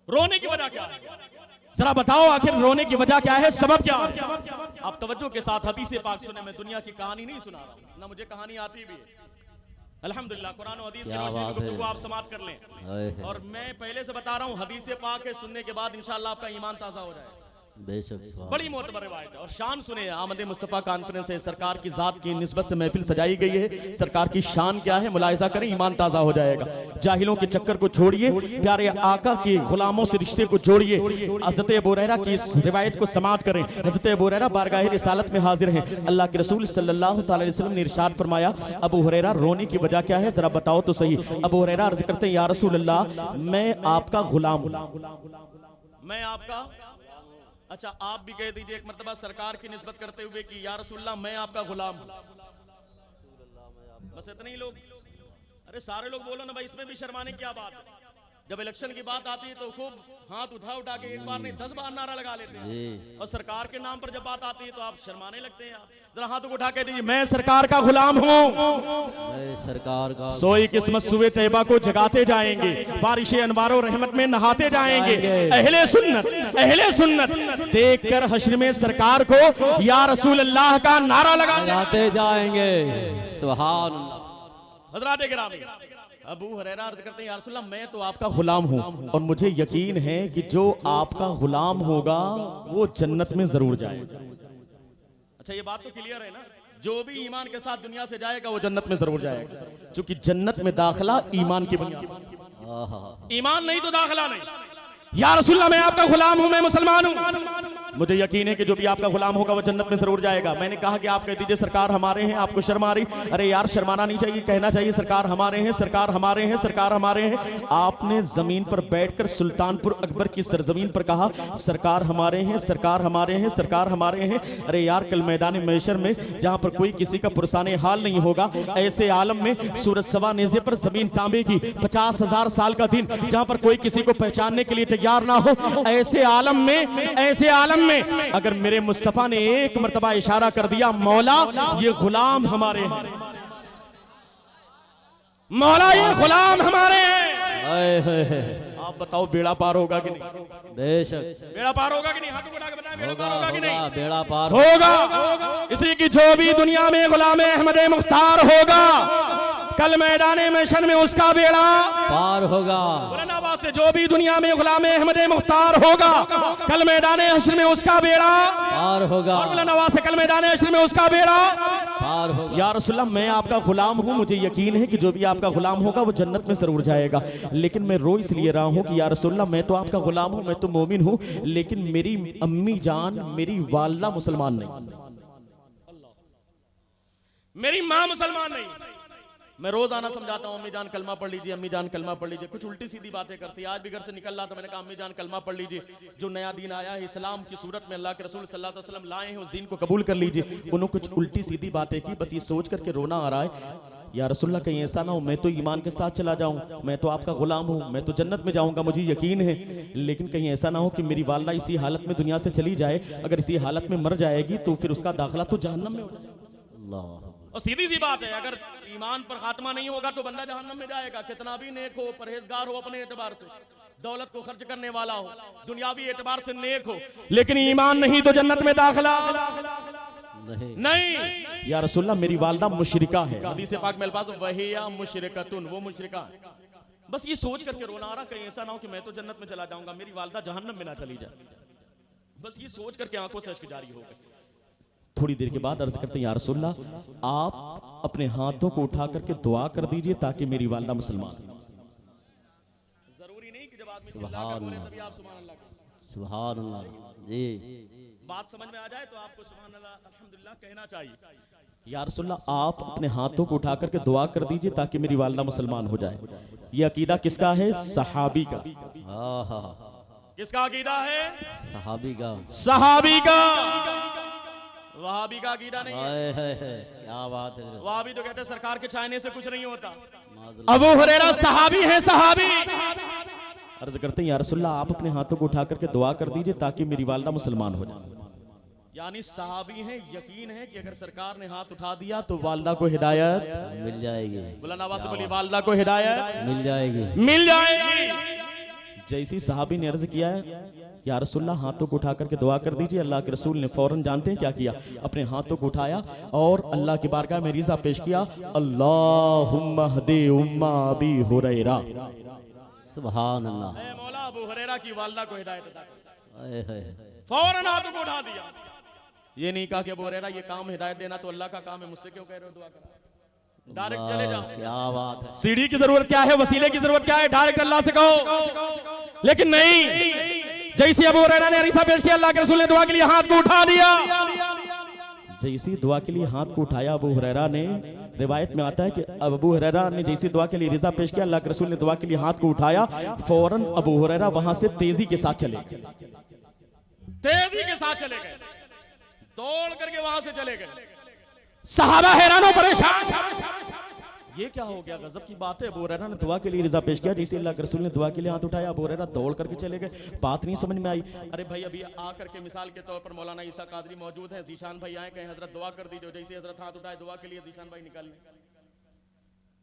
रोने की वजह क्या है? जरा बताओ आखिर रोने की वजह क्या है, सबब क्या है? आप तवज्जो के साथ हदीस पाक सुने। मैं दुनिया की कहानी नहीं सुना रहा हूं, ना मुझे कहानी आती भी है। अल्हम्दुलिल्लाह कुरान और हदीस की रोशनी में गुफ्तगू आप समाप्त कर लें। और मैं पहले से बता रहा हूं, हदीस पाक है सुनने के बाद इंशाअल्लाह आपका ईमान ताजा हो जाए। बेशक बड़ी मोतबर रिवायत है। और शान सुने, आमद मुस्तफ़ा कॉन्फ्रेंस है, सरकार की जात की निस्बत से महफिल सजाई गई है। सरकार की शान क्या है मुलाहिजा करें, ईमान ताजा हो जाएगा। जाहिलों के चक्कर को छोड़िए, प्यारे आका के गुलामों से रिश्ते को जोड़िए। हज़रत अबू हुरैरा की इस रिवायत को समाप्त करें। हज़रत अबू हुरैरा बारगाह रिसालत में हाजिर हैं। अल्लाह के रसूल सल्लल्लाहु अलैहि वसल्लम ने इरशाद फरमाया, अबू हुरैरा रोने की वजह क्या है, जरा बताओ तो सही। अबू हुरैरा अर्ज करते हैं, या रसूल अल्लाह मैं आपका गुलाम हूं। मैं आपका, अच्छा आप भी कह दीजिए एक मर्तबा सरकार की निस्बत करते हुए कि या रसूलल्लाह मैं आपका गुलाम हूं। बस इतने ही लोग, अरे सारे लोग बोलो ना भाई, इसमें भी शर्माने की क्या बात है? जब इलेक्शन की बात आती है तो खूब हाथ उठा के एक बार नहीं 10 बार नारा लगा लेते हैं, और सरकार के नाम पर जब बात आती है तो आप शर्माने लगते हैं। जरा हाथों को उठा के दीजिए, मैं सरकार का गुलाम हूँ। मैं सरकार का सोई किस्मत सुबह तैयबा को जगाते जाएंगे, बारिशे अनवारो रहमत में नहाते जाएंगे। अहले सुन्नत देख कर हश्र में सरकार को या रसूल अल्लाह का नारा लगाते जाएंगे। सुभान अल्लाह। हज़रात गिरामी, अबू हुरैरा अर्ज करते हैं, या रसूल अल्लाह मैं तो आपका गुलाम हूँ, और मुझे यकीन है कि जो आपका गुलाम होगा वो जन्नत में जरूर जाएगा। अच्छा ये बात तो क्लियर है ना? जो भी ईमान के साथ दुनिया से जाएगा वो जन्नत में जरूर जाएगा, क्योंकि जन्नत में दाखिला ईमान की बुनियाद। ईमान नहीं तो दाखिला नहीं। या रसूल अल्लाह मैं आपका गुलाम हूँ, मैं मुसलमान हूँ, मुझे यकीन है कि जो भी आपका गुलाम होगा वो जन्नत में जरूर जाएगा। मैंने कहा कि आप कह दीजिए सरकार हमारे हैं, आपको शर्म आ रही? अरे यार शर्माना नहीं चाहिए, कहना चाहिए सरकार हमारे हैं, सरकार हमारे हैं, सरकार हमारे हैं। आपने जमीन पर बैठकर सुल्तानपुर अकबर की सरजमीन पर कहा सरकार हमारे हैं, सरकार हमारे हैं, सरकार हमारे हैं। अरे यार कल मैदान महशर में जहां पर कोई किसी का पुरसाने हाल नहीं होगा, ऐसे आलम में सूरज सवा नेज़े पर जमीन तांबे की 50,000 साल का दिन, जहां पर कोई किसी को पहचानने के लिए तैयार ना हो, ऐसे आलम में अगर मेरे मुस्तफा ने एक मर्तबा इशारा कर दिया मौला ये गुलाम हमारे हैं, मौला ये गुलाम हमारे हैं, आप बताओ बेड़ा पार होगा कि नहीं? बेशक बेड़ा पार होगा कि नहीं? हाथों को उठा के बताएं, बेड़ा पार होगा कि नहीं? बेड़ा पार होगा। इसलिए कि जो भी दुनिया में गुलाम अहमद मुख्तार होगा, कल मैदान महशर में उसका बेड़ा पार होगा। से जो भी दुनिया में गुलाम अहमद मुख्तार होगा, कल मैदान हश्र में उसका बेड़ा पार होगा। और नवाज से कल मैदान हश्र में उसका बेड़ा पार होगा। या रसूल अल्लाह मैं आपका गुलाम हूँ, मुझे यकीन है कि जो भी आपका गुलाम होगा वो जन्नत में जरूर जाएगा। लेकिन मैं रो इसलिए रहा हूँ कि या रसूल अल्लाह मैं तो आपका गुलाम हूँ, मैं तो मोमिन हूँ, लेकिन मेरी अम्मी जान, मेरी वालदा मुसलमान नहीं, मेरी माँ मुसलमान नहीं। मैं रोजाना समझाता हूँ अम्मी जान कलमा पढ़ लीजिए, अम्मी जान कलमा पढ़ लीजिए, कुछ उल्टी सीधी बातें करती है। आज भी घर से निकल रहा था, मैंने कहा अम्मी जान कलमा पढ़ लीजिए, जो नया दीन आया है इस्लाम की सूरत में अल्लाह के रसूल सल्लल्लाहु अलैहि वसल्लम लाए हैं उस दीन को कबूल कर लीजिए। उन्होंने कुछ उल्टी सीधी बातें की, बस ये सोच करके रोना आ रहा है या रसूलल्लाह कहीं ऐसा ना हो मैं तो ईमान के साथ चला जाऊं, मैं तो आपका गुलाम हूं, मैं तो जन्नत में जाऊंगा, मुझे यकीन है, लेकिन कहीं ऐसा ना हो कि मेरी वालदा इसी हालत में दुनिया से चली जाए, अगर इसी हालत में मर जाएगी तो फिर उसका दाखिला तो जहन्नम में हो जाएगा। और सीधी सी बात है, अगर ईमान पर खात्मा नहीं होगा तो बंदा जहन्नम में जाएगा। कितना भी नेक हो, परहेजगार हो, अपने एतबार से दौलत को खर्च करने वाला हो, दुनियावी एतबार से नेक हो, लेकिन ईमान नहीं तो जन्नत में दाखिला नहीं। या रसूलल्लाह मेरी वालदा मुशरिका है। हदीस पाक में अल्फाज वहिया मुशरिकतुन, वो मुशरिका है। बस ये सोच करके रोना आ रहा, कहीं ऐसा ना हो कि मैं तो जन्नत में चला जाऊंगा, मेरी वालदा जहन्नम में ना चली जाए। बस ये सोच करके आंखों से अश्क जारी हो गए। थोड़ी देर के बाद अर्ज करते हैं या रसूलल्लाह आप अपने हाथों को उठा करके दुआ कर दीजिए ताकि मेरी वालदा मुसलमान। जरूरी नहीं कि जब आदमी चिल्ला कर बोले तभी आप सुभान अल्लाह कहें। सुभान अल्लाह जी, बात समझ में आ जाए तो आपको सुभान अल्लाह अल्हम्दुलिल्लाह कहना चाहिए। या रसूलल्लाह आप अपने हाथों को उठा करके दुआ कर दीजिए ताकि मेरी वालदा मुसलमान हो जाए। ये अकीदा किसका है? सहाबी का। किसका अकीदा है? सहाबी का। सहाबी का, वहाबी का अकीदा नहीं है। क्या बात है। वहाबी तो कहते हैं सरकार के चाहने से कुछ नहीं होता। अबू हुरैरा सहाबी है, सहाबी। अर्ज करते हैं या रसूलल्लाह आप अपने हाथों को उठा करके दुआ कर दीजिए ताकि मेरी वालदा मुसलमान हो जाए। यानी सहाबी हैं, यकीन है कि अगर सरकार ने हाथ उठा दिया तो वालदा को हिदायत मिल जाएगी। बुलंद आवाज से बोलिए, वालदा को हिदायत मिल जाएगी, मिल जाएगी। जैसी सहाबी ने अर्ज किया है या रसूलल्लाह हाथों को उठा करके दुआ कर दीजिए, अल्लाह के रसूल ने फौरन जानते हैं क्या किया, अपने हाथों को उठाया और अल्लाह की बारगाह में रिज़ा पेश किया, अल्लाहुम्मा हदी उम्मा अबी हुरैरा। सुभान अल्लाह। ऐ मौला अबू हुरैरा की वालदा को हिदायत अता कर। फौरन हाथों को उठा दिया। ये नहीं कहा कि अबू हुरैरा ये काम हिदायत देना तो अल्लाह का काम है, मुझसे क्यों कह रहे हो दुआ करो। डायरेक्ट चले जाओ। क्या बात है। सीढ़ी की जरूरत क्या है, वसीले की जरूरत क्या है, डायरेक्ट अल्लाह से कहो। लेकिन नहीं, जैसे अबू हुरैरा ने रिज़ा पेश किया, अल्लाह के रसूल ने दुआ के लिए हाथ को उठा दिया। जैसी दुआ के लिए हाथ को उठाया अबू हुरैरा ने, रिवायत में आता है कि अबू हुरैरा ने जैसी दुआ के लिए रिज़ा पेश किया, अल्लाह के रसूल ने दुआ के लिए हाथ को उठाया, फौरन अबू हुरैरा वहां से तेजी के साथ चले गए। तेजी के साथ चले गए, दौड़ करके वहां से चले गए। सहाबा हैरान परेशान, ये क्या हो गया, गजब की बात है। अबू हुरैरा ने दुआ के लिए रिज़ा पेश किया, जैसे अल्लाह के रसूल ने दुआ के लिए हाथ उठाया, अबू हुरैरा दौड़ करके चले गए। बात नहीं समझ में आई। अरे भाई अभी आकर के मिसाल के तौर पर मौलाना ईसा कादरी मौजूद हैं, जीशान भाई आए, कहें हजरत दुआ कर दीजिए, जैसे हजरत हाथ उठाए दुआ के लिए जीशान भाई निकाल लें।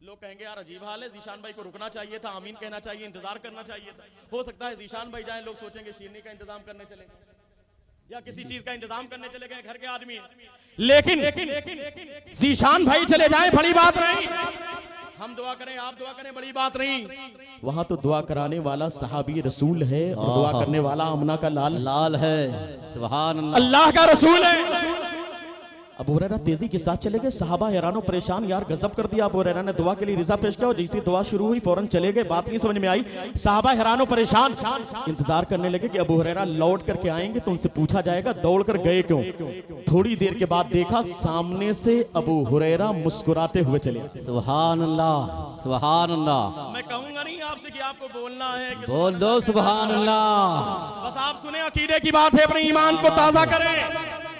लोग कहेंगे यार अजीब हाल है, जीशान भाई को रुकना चाहिए था, आमीन कहना चाहिए, इंतजार करना चाहिए था। हो सकता है जीशान भाई जाए, लोग सोचेंगे शीरनी का इंतजाम करने चले या किसी चीज का इंतजाम करने चले गए घर के आदमी। लेकिन जीशान भाई चले जाए बड़ी बात नहीं, हम दुआ करें आप दुआ करें बड़ी बात नहीं। वहां तो दुआ कराने वाला सहाबी रसूल है और दुआ करने वाला आमना का लाल है। सुभान अल्लाह, अल्लाह का रसूल है। अबू हुरैरा तेजी के साथ चले गए, सहाबा हैरानो परेशान, यार गजब कर दिया। अबू हुरैरा ने दुआ के लिए रिज़ा पेश किया और जैसी दुआ शुरू हुई फौरन चले गए। बात नहीं समझ में आई, सहाबा हैरानो परेशान, इंतजार करने लगे कि अबू हुरैरा लौट करके आएंगे तो उनसे पूछा जाएगा दौड़ कर गए क्यों। थोड़ी देर के बाद देखा सामने से अबू हुरैरा मुस्कुराते हुए चले। सुभान अल्लाह, सुभान अल्लाह। मैं कहूंगा नहीं आपसे कि आपको बोलना है, बोल दो सुभान अल्लाह। बस आप सुने, अकीदे की बात है, अपने ईमान को ताजा करें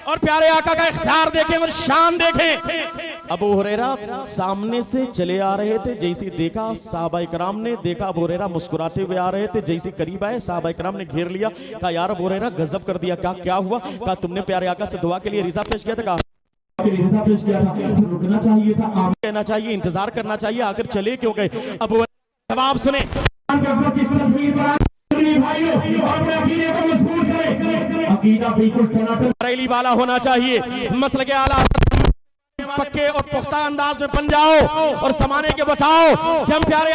और प्यारे आका का इख्तियार देखें और शान देखें। अबू हुरैरा सामने से चले आ रहे थे, जैसे देखा सहाबा इकराम ने देखा अबू हुरैरा मुस्कुराते हुए आ रहे थे, जैसे करीब आए सहाबा इकराम ने घेर लिया, कहा यार अबू हुरैरा गजब कर दिया, क्या हुआ? कहा तुमने प्यारे आका से दुआ के लिए रिज़ा पेश किया था, कहा रिज़ा पेश किया था, रुकना चाहिए था, आमीन कहना चाहिए, इंतजार करना चाहिए, आखिर चले क्यों गए? अबू हुरैरा जवाब सुने, अकीदा बिल्कुल बरेली वाला होना चाहिए, मसलके आला पक्के और पुख्ता अंदाज में बन जाओ और समाने के बताओ कि हम प्यारे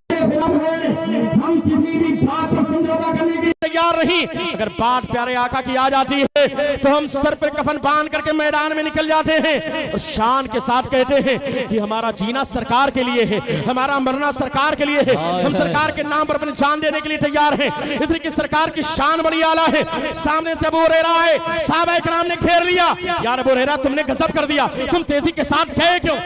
हम किसी भी बात पर समझौता करने के तैयार नहीं। अगर बात प्यारे आका की आ जाती है तो हम सर पर कफन बांध करके मैदान में निकल जाते हैं और शान के साथ कहते हैं कि हमारा जीना सरकार के लिए है, हमारा मरना सरकार के लिए है, हम सरकार के नाम पर अपनी जान देने के लिए तैयार हैं। इसलिए कि सरकार की शान बड़ी आला है। सामने से अबू हुरैरा आए, सहाबा इकराम ने घेर लिया, यार अबू हुरैरा तुमने गजब कर दिया, तुम तेजी के साथ गए क्यों?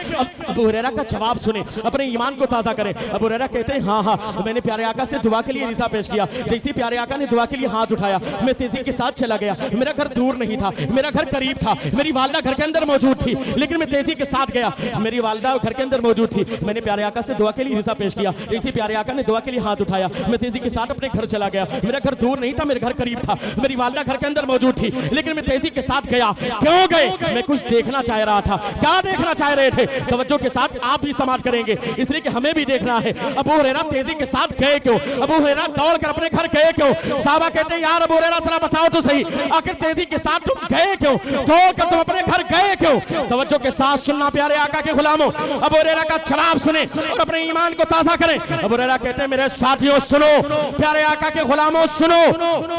अबू हुरैरा का जवाब सुने, अपने ईमान को ताजा करें। अबू हुरैरा कहते हैं हाँ, मैंने प्यारे आका से दुआ के लिए रिज़ा पेश किया, जैसे प्यारे आका ने दुआ के लिए हाथ उठाया मैं तेजी के साथ चला गया, मेरा घर दूर नहीं था, मेरा घर करीब था। मेरी वालदा घर के अंदर मौजूद थी, लेकिन मैं तेजी के साथ गया। मेरी वालदा घर के अंदर मौजूद थी। मैंने प्यारे आका से दुआ के लिए रिजा पेश किया। इसी प्यारे आका ने दुआ के लिए हाथ उठाया। मैं तेजी के साथ अपने घर चला गया। मेरा घर दूर नहीं था, मेरे घर करीब था। मेरी वालदा घर के अंदर मौजूद थी, लेकिन मैं तेजी के साथ गया। क्यों गए? मैं कुछ देखना चाह रहा था। क्या देखना चाह रहे थे? तवज्जो के साथ आप भी समाप्त करेंगे, इसलिए कि हमें भी देखना है। अबू हुरैरा तेजी के साथ गए क्यों? अबू हुरैरा दौड़कर अपने घर गए क्यों? साहबा कहते हैं यार अबू हुरैरा जरा बताओ तो सही, आखिर तेजी के साथ तुम गए क्यों? दौड़कर तुम अपने घर गए क्यों? तवज्जो के साथ सुनना प्यारे आका के गुलामों, अबू हुरैरा का जवाब सुने और अपने ईमान को ताज़ा करें। अबू हुरैरा कहते हैं मेरे साथियों सुनो, प्यारे आका के गुलामों सुनो।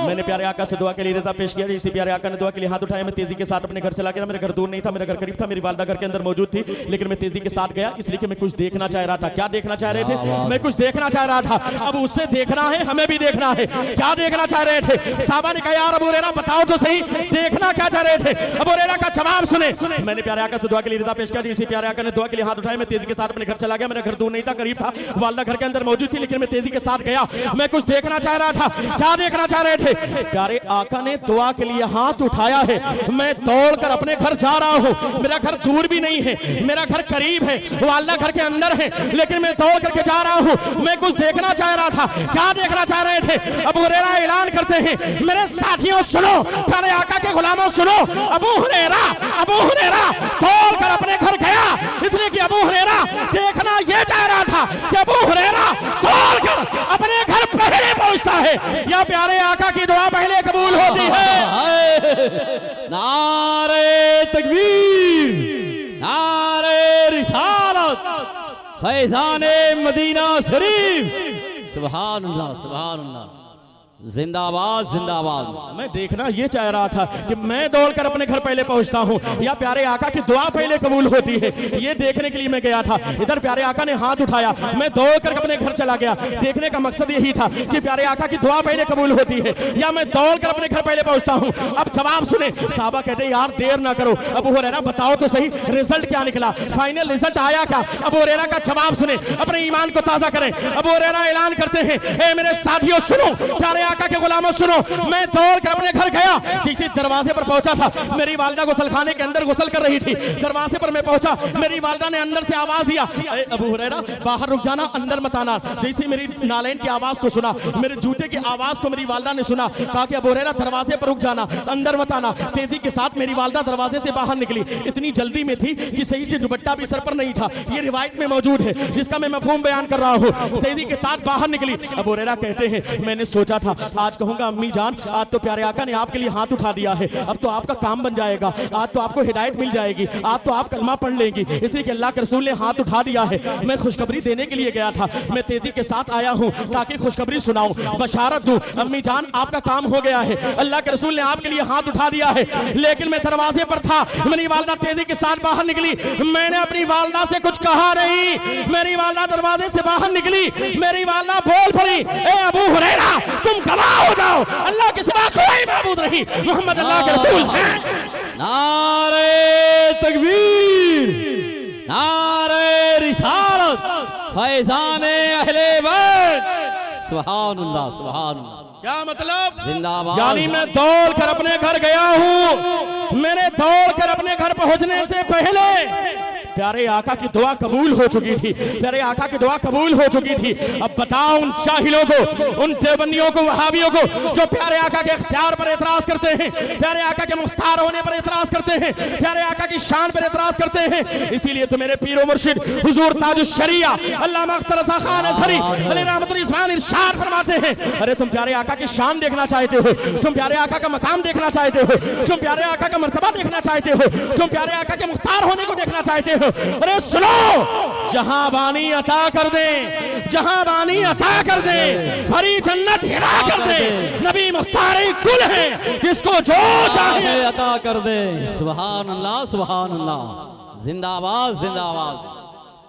मैंने प्यारे आका से दुआ के लिए रिजा पेश किया। इसी प्यारे आका ने दुआ के लिए हाथ उठाया। मैं तेजी के साथ अपने घर चला गया। मेरा घर दूर नहीं था, मेरा घर करीब था। मेरी वालदा घर के अंदर मौजूद थी, लेकिन मैं तेजी के साथ गया, इसलिए कि मैं कुछ देखना चाह रहा था। क्या देखना चाह रहे थे? मैं कुछ देखना चाह रहा था। अब उससे देखना है, हमें भी देखना है। क्या देखना चाह रहे थे? साहबा ने कहा यार अबू हुरैरा बताओ तो सही, देखना क्या चाह रहे थे? अबू हुरैरा का जवाब सुने। मैंने प्यारे आका से दुआ के लिए रिजा पेश किया। इसी प्यारे आका ने दुआ के लिए हाथ उठाया। मैं तेजी के साथ अपने घर चला गया। मेरा घर दूर नहीं था, करीब था। वालदा घर के अंदर मौजूद थी, लेकिन मैं तेजी के साथ गया। मैं कुछ देखना चाह रहा था। क्या देखना चाह रहे थे? प्यारे आका ने दुआ के लिए हाथ उठाया है। मैं दौड़कर अपने घर जा रहा हूं। मेरा घर दूर भी नहीं है, मेरा घर करीब है, वालदा घर के अंदर है, लेकिन मैं दौड़ करके जा रहा हूं। मैं कुछ देखना चाह रहा था। क्या देखना चाह रहे थे? अबू हुरैरा ऐलान करते हैं मेरे साथियों सुनो, प्यारे आका के गुलामों सुनो। अबू हुरैरा दौड़कर अपने घर गया, इसलिए कि अबू हुरैरा देखना यह चाह रहा था कि अबू हुरैरा दौड़कर अपने घर पहले पहुंचता है या प्यारे आका की दुआ पहले कबूल होती है। नारे तकबीर, नारे रिसालत, फैज़ाने मदीना शरीफ। सुभान अल्लाह, सुभान अल्लाह, जिंदाबाद जिंदाबाद। मैं देखना ये चाह रहा था कि मैं दौड़कर अपने घर पहले पहुंचता हूं या प्यारे आका की दुआ पहले कबूल होती है, ये देखने के लिए मैं गया था। इधर प्यारे आका ने हाथ उठाया, मैं दौड़कर अपने घर चला गया। देखने का मकसद यही था कि प्यारे आका की दुआ पहले कबूल होती है या मैं दौड़कर अपने घर पहले पहुंचता हूं। अब जवाब सुने। साहबा कहते यार देर ना करो, अबू हुरैरा बताओ तो सही रिजल्ट क्या निकला, फाइनल रिजल्ट आया क्या? अबू हुरैरा का जवाब सुने, अपने ईमान को ताजा करें। अबू हुरैरा ऐलान करते हैं ए मेरे साथियों सुनो, प्यारे आका के गुलामों सुनो। मैं दौड़कर अपने घर गया, किसी दरवाजे पर पहुंचा था। मेरी वालदा गुसलखाने के अंदर गुसल कर रही थी। दरवाजे पर मैं पहुंचा, मेरी वालदा ने अंदर से आवाज दिया अबू हुरैरा बाहर रुक जाना, अंदर मत आना। जैसे मेरी नालैन की आवाज को सुना, मेरे जूते की आवाज को मेरी वालदा ने सुना, कहा कि अबू हुरैरा दरवाजे पर रुक जाना, अंदर मत आना। तेजी के साथ मेरी वालदा दरवाजे से बाहर निकली। इतनी जल्दी में थी कि सही से दुपट्टा भी सर पर नहीं था। ये रिवायत में मौजूद है, जिसका मैं मफहूम बयान कर रहा हूँ। तेजी के साथ बाहर निकली। अबू हुरैरा कहते हैं मैंने सोचा था आज कहूंगा अम्मी जान आज तो प्यारे आका ने आपके लिए हाथ उठा दिया है, अब तो आपका काम बन जाएगा, आज तो आपको हिदायत मिल जाएगी, आज तो आप कलमा पढ़ लेंगी, इसलिए कि अल्लाह के रसूल ने हाथ उठा दिया है। मैं खुशखबरी देने के लिए गया था, मैं तेजी के साथ आया हूँ ताकि खुशखबरी सुनाऊं, बशारत दूं। अम्मी जान आपका काम हो गया है, अल्लाह के रसूल ने आपके लिए हाथ उठा दिया है। लेकिन मैं दरवाजे पर था, मेरी वालदा तेजी के साथ बाहर निकली। मैंने अपनी वालदा से कुछ कहा नहीं, मेरी वालदा दरवाजे से बाहर निकली। मेरी वालदा बोल पड़ी ए अबू हुरैरा तुम गवाह हो जाओ, अल्लाह के सिवा कोई माबूद नहीं, मोहम्मद अल्लाह के रसूल हैं। नारे तकबीर, नारे रिसालत, फैज़ाने अहले बैत। सुभान अल्लाह, सुभान अल्लाह। क्या मतलब? जिंदाबाद। यानी मैं दौड़कर अपने घर गया हूँ, मैंने दौड़कर अपने घर पहुंचने से पहले प्यारे आका की दुआ कबूल हो चुकी थी, प्यारे आका की दुआ कबूल हो चुकी थी। अब बताओ उन जाहिलों को, उन देवबंदियों को, वहाबियों को जो प्यारे आका के इख्तियार पर एतराज करते हैं, प्यारे आका के मुख्तार होने पर एतराज करते हैं, प्यारे आका की शान पर एतराज करते हैं। इसीलिए तो मेरे पीरो मुर्शिद हुजूर ताजुश शरिया अल्लामा अख्तर रज़ा खान अज़हरी अलैहि रहमतुल इस्मान इरशाद फरमाते हैं, अरे तुम प्यारे आका की शान देखना चाहते हो, तुम प्यारे आका का मकाम देखना चाहते हो, तुम प्यारे आका का मर्तबा देखना चाहते हो, तुम प्यारे आका के मुख्तार होने को देखना चाहते हो, अरे सुनो जहां बानी अता कर दे, जहां बानी अता कर दे, भरी जन्नत हिरा कर दे, नबी मुख्तार कुल है, किसको जो चाहे अता कर दे। सुभान अल्लाह, सुभान अल्लाह, जिंदाबाद जिंदाबाद।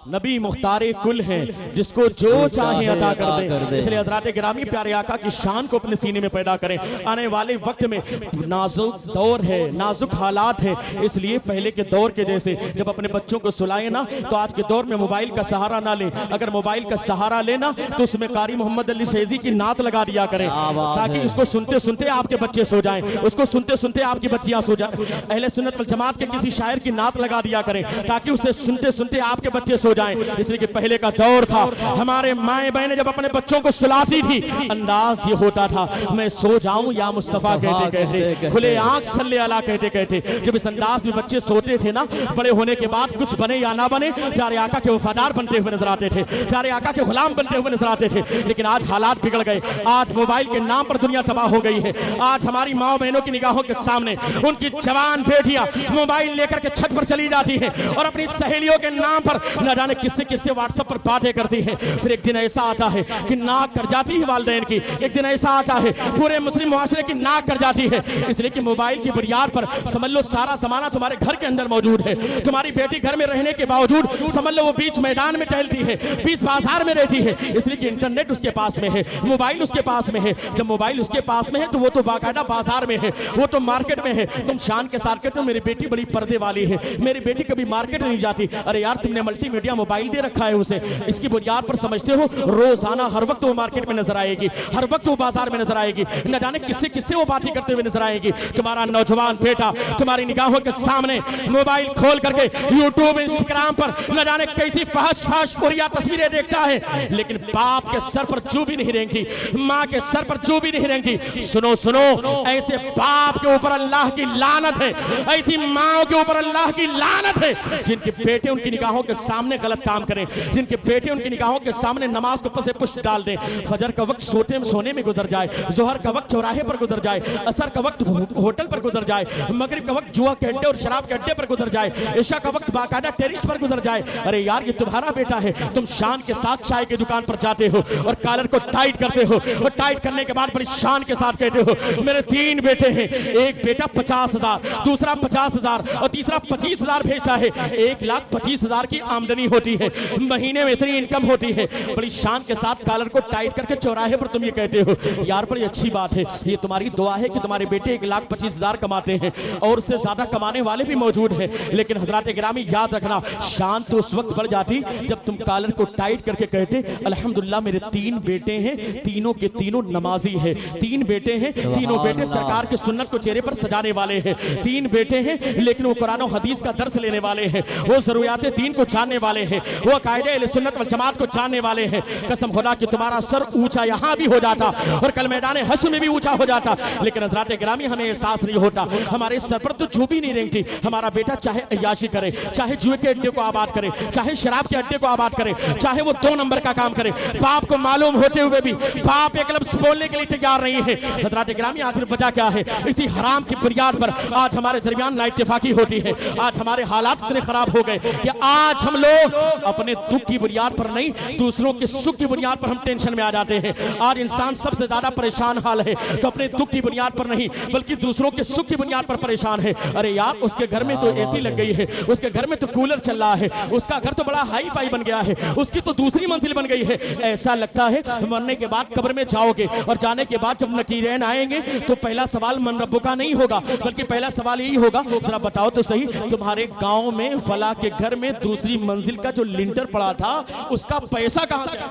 नबी मुख्तारे कुल हैं, जिसको जो चाहे अता कर दे। इसलिए हज़रात गिरामी प्यारे आका की शान को अपने सीने में पैदा करें। आने वाले वक्त में नाजुक दौर है, नाजुक हालात है, इसलिए पहले के दौर के जैसे जब अपने बच्चों को सुलाए ना तो आज के दौर में मोबाइल का सहारा ना ले। अगर मोबाइल का सहारा लेना तो उसमें कारी मोहम्मद अली फैजी की नात लगा दिया करें, ताकि उसको सुनते सुनते आपके बच्चे सो जाएं, उसको सुनते सुनते आपकी बच्चियां सो जाएं। अहले सुन्नत वल जमात के किसी शायर की नात लगा दिया करें, ताकि उसे सुनते सुनते आपके बच्चे सो जाएं। इसलिए कि पहले का दौर था, हमारे माए बहनें जब अपने बच्चों को सुलाती थी अंदाज ये होता था, मैं सो जाऊं या मुस्तफा कहते कहते, खुले आंख सल्ले अला कहते कहते। जब इस अंदाज में बच्चे सोते थे ना, बड़े होने के बाद कुछ बने या ना बने, प्यारे आका के वफादार बनते हुए नजर आते थे, प्यारे आका के गुलाम बनते हुए नजर आते थे। लेकिन आज हालात बिगड़ गए, आज मोबाइल के नाम पर दुनिया तबाह हो गई है। आज हमारी माँ बहनों की निगाहों के सामने उनकी जवान बेटियां मोबाइल लेकर के छत पर चली जाती है और अपनी सहेलियों के नाम पर न जाने किससे किससे व्हाट्सएप पर बातें करती है। फिर एक दिन ऐसा आता है कि नाक कर जाती है वालिदैन की, एक दिन ऐसा आता है पूरे मुस्लिम मुआशरे की नाक कर जाती है। इसलिए कि मोबाइल की बुनियाद पर समझ लो सारा जमाना तुम्हारे घर के अंदर मौजूद है। तुम्हारी बेटी घर में रहने के बावजूद समझ लो वो बीच मैदान में टहलती है, बीच बाजार में रहती है, इसलिए कि इंटरनेट उसके पास में है, मोबाइल उसके पास में है। जब मोबाइल उसके पास में है तो वो तो बाकायदा बाजार में है, वो तो मार्केट में है। तुम शान के साथ कहते हो मेरी बेटी बड़ी पर्दे वाली है, मेरी बेटी कभी मार्केट नहीं जाती। अरे यार तुमने मल्टीमीडिया मोबाइल दे रखा है उसे, इसकी बुनियाद पर समझते हो रोजाना हर वक्त वो मार्केट में नजर आएगी, हर वक्त वो बाजार में नजर आएगी, न जाने किससे किससे वो बातें करते हुए नजर आएगी। तुम्हारा नौजवान बेटा तुम्हारी निगाहों के सामने मोबाइल खोल करके यूट्यूब इंस्टाग्राम पर न जाने कैसी फहश कोरिया तस्वीरें देखता है, लेकिन बाप के सर पर जू भी नहीं रेंगती, माँ के सर पर जू भी नहीं रेंगती। सुनो सुनो, ऐसे बाप के ऊपर अल्लाह की लानत है, ऐसी माँ के ऊपर अल्लाह की लानत है जिनके बेटे उनकी निगाहों के सामने गलत काम करें, जिनके बेटे उनकी निगाहों के सामने नमाज के ऊपर से पुष्ट डाल दें। फजर का वक्त सोने में गुजर जाए, जोहर का वक्त चौराहे पर गुजर जाए, असर का वक्त होटल पर गुजर जाए, मगरिब का वक्त जुआ के अड्डे और शराब के अड्डे पर गुजर जाए, ईशा का वक्त बाकायदा टेरिस पर गुजर जाए। अरे यार ये तुम्हारा बेटा है, तुम शान के साथ चाय की दुकान पर जाते हो और कॉलर को टाइट करते हो, और टाइट करने के बाद बड़ी शान के साथ कहते हो मेरे 3 बेटे हैं, एक बेटा 50,000, दूसरा 50,000 और तीसरा 25,000 भेजता है। 1,25,000 की आमदनी होती है, महीने में इतनी इनकम होती है। बड़ी शान के साथ कॉलर को टाइट करके चौराहे पर तुम ये कहते हो। यार बड़ी अच्छी बात है, ये तुम्हारी दुआ है कि तुम्हारे बेटे 1,25,000 कमाते हैं और उससे ज्यादा कमाने वाले भी मौजूद हैं। लेकिन हजरात गिरामी याद रखना, शान तो उस वक्त बढ़ जाती जब तुम कॉलर को टाइट करके कहते अल्हम्दुलिल्लाह मेरे 3 बेटे हैं, तीनों के तीनों नमाजी हैं, 3 बेटे हैं, तीनों बेटे सरकार की सुन्नत को चेहरे पर सजाने वाले हैं, 3 बेटे हैं लेकिन वो कुरान और हदीस का दर्स लेने वाले हैं, वो जरूरियात दीन को जानने वाले हैं, वो कायदे अहले सुन्नत वल जमात को जानने वाले हैं। कसम खुदा कि तुम्हारा सर ऊंचा यहाँ भी हो जाता और कल मैदान हश्र में भी ऊंचा हो जाता, लेकिन हजरात गिरामी हमें एहसास नहीं होता, हमारे सर पर तो झूठी नहीं रेंगती। हमारा बेटा चाहे अय्याशी करे, चाहे जुए के अड्डे को आबाद करे, चाहे शराब के अड्डे को आबाद करे, चाहे वो 2 नंबर का काम करे, बाप को मालूम होते हुए भी बाप एक लफ्ज बोलने के लिए तैयार नहीं है। हजरात गिरामी आखिर वजह क्या है? इसी हराम की बुनियाद पर आज हमारे दरमियान ना इत्तेफाकी होती है, आज हमारे हालात इतने खराब हो गए कि आज हम लोग अपने दुख की बुनियाद पर नहीं दूसरों के सुख की बुनियाद पर हम टेंशन में आ जाते हैं। आज इंसान सबसे ज्यादा परेशान हाल है तो अपने दुख की बुनियाद पर नहीं बल्कि दूसरों के सुख की बुनियाद पर परेशान है। अरे यार उसके घर में तो एसी लग गई है, उसके घर में तो कूलर चल रहा है, उसका घर तो बड़ा हाई फाई बन गया है, उसकी तो दूसरी मंजिल बन गई है। ऐसा लगता है मरने के बाद कब्र में जाओगे और जाने के बाद जब नकीरैन आएंगे तो पहला सवाल मन रब्बु का नहीं होगा बल्कि पहला सवाल यही होगा जरा बताओ तो सही तुम्हारे गांव में फला के घर में दूसरी मंजिल का जो लिंटर पड़ा था उसका पैसा कहां से आया?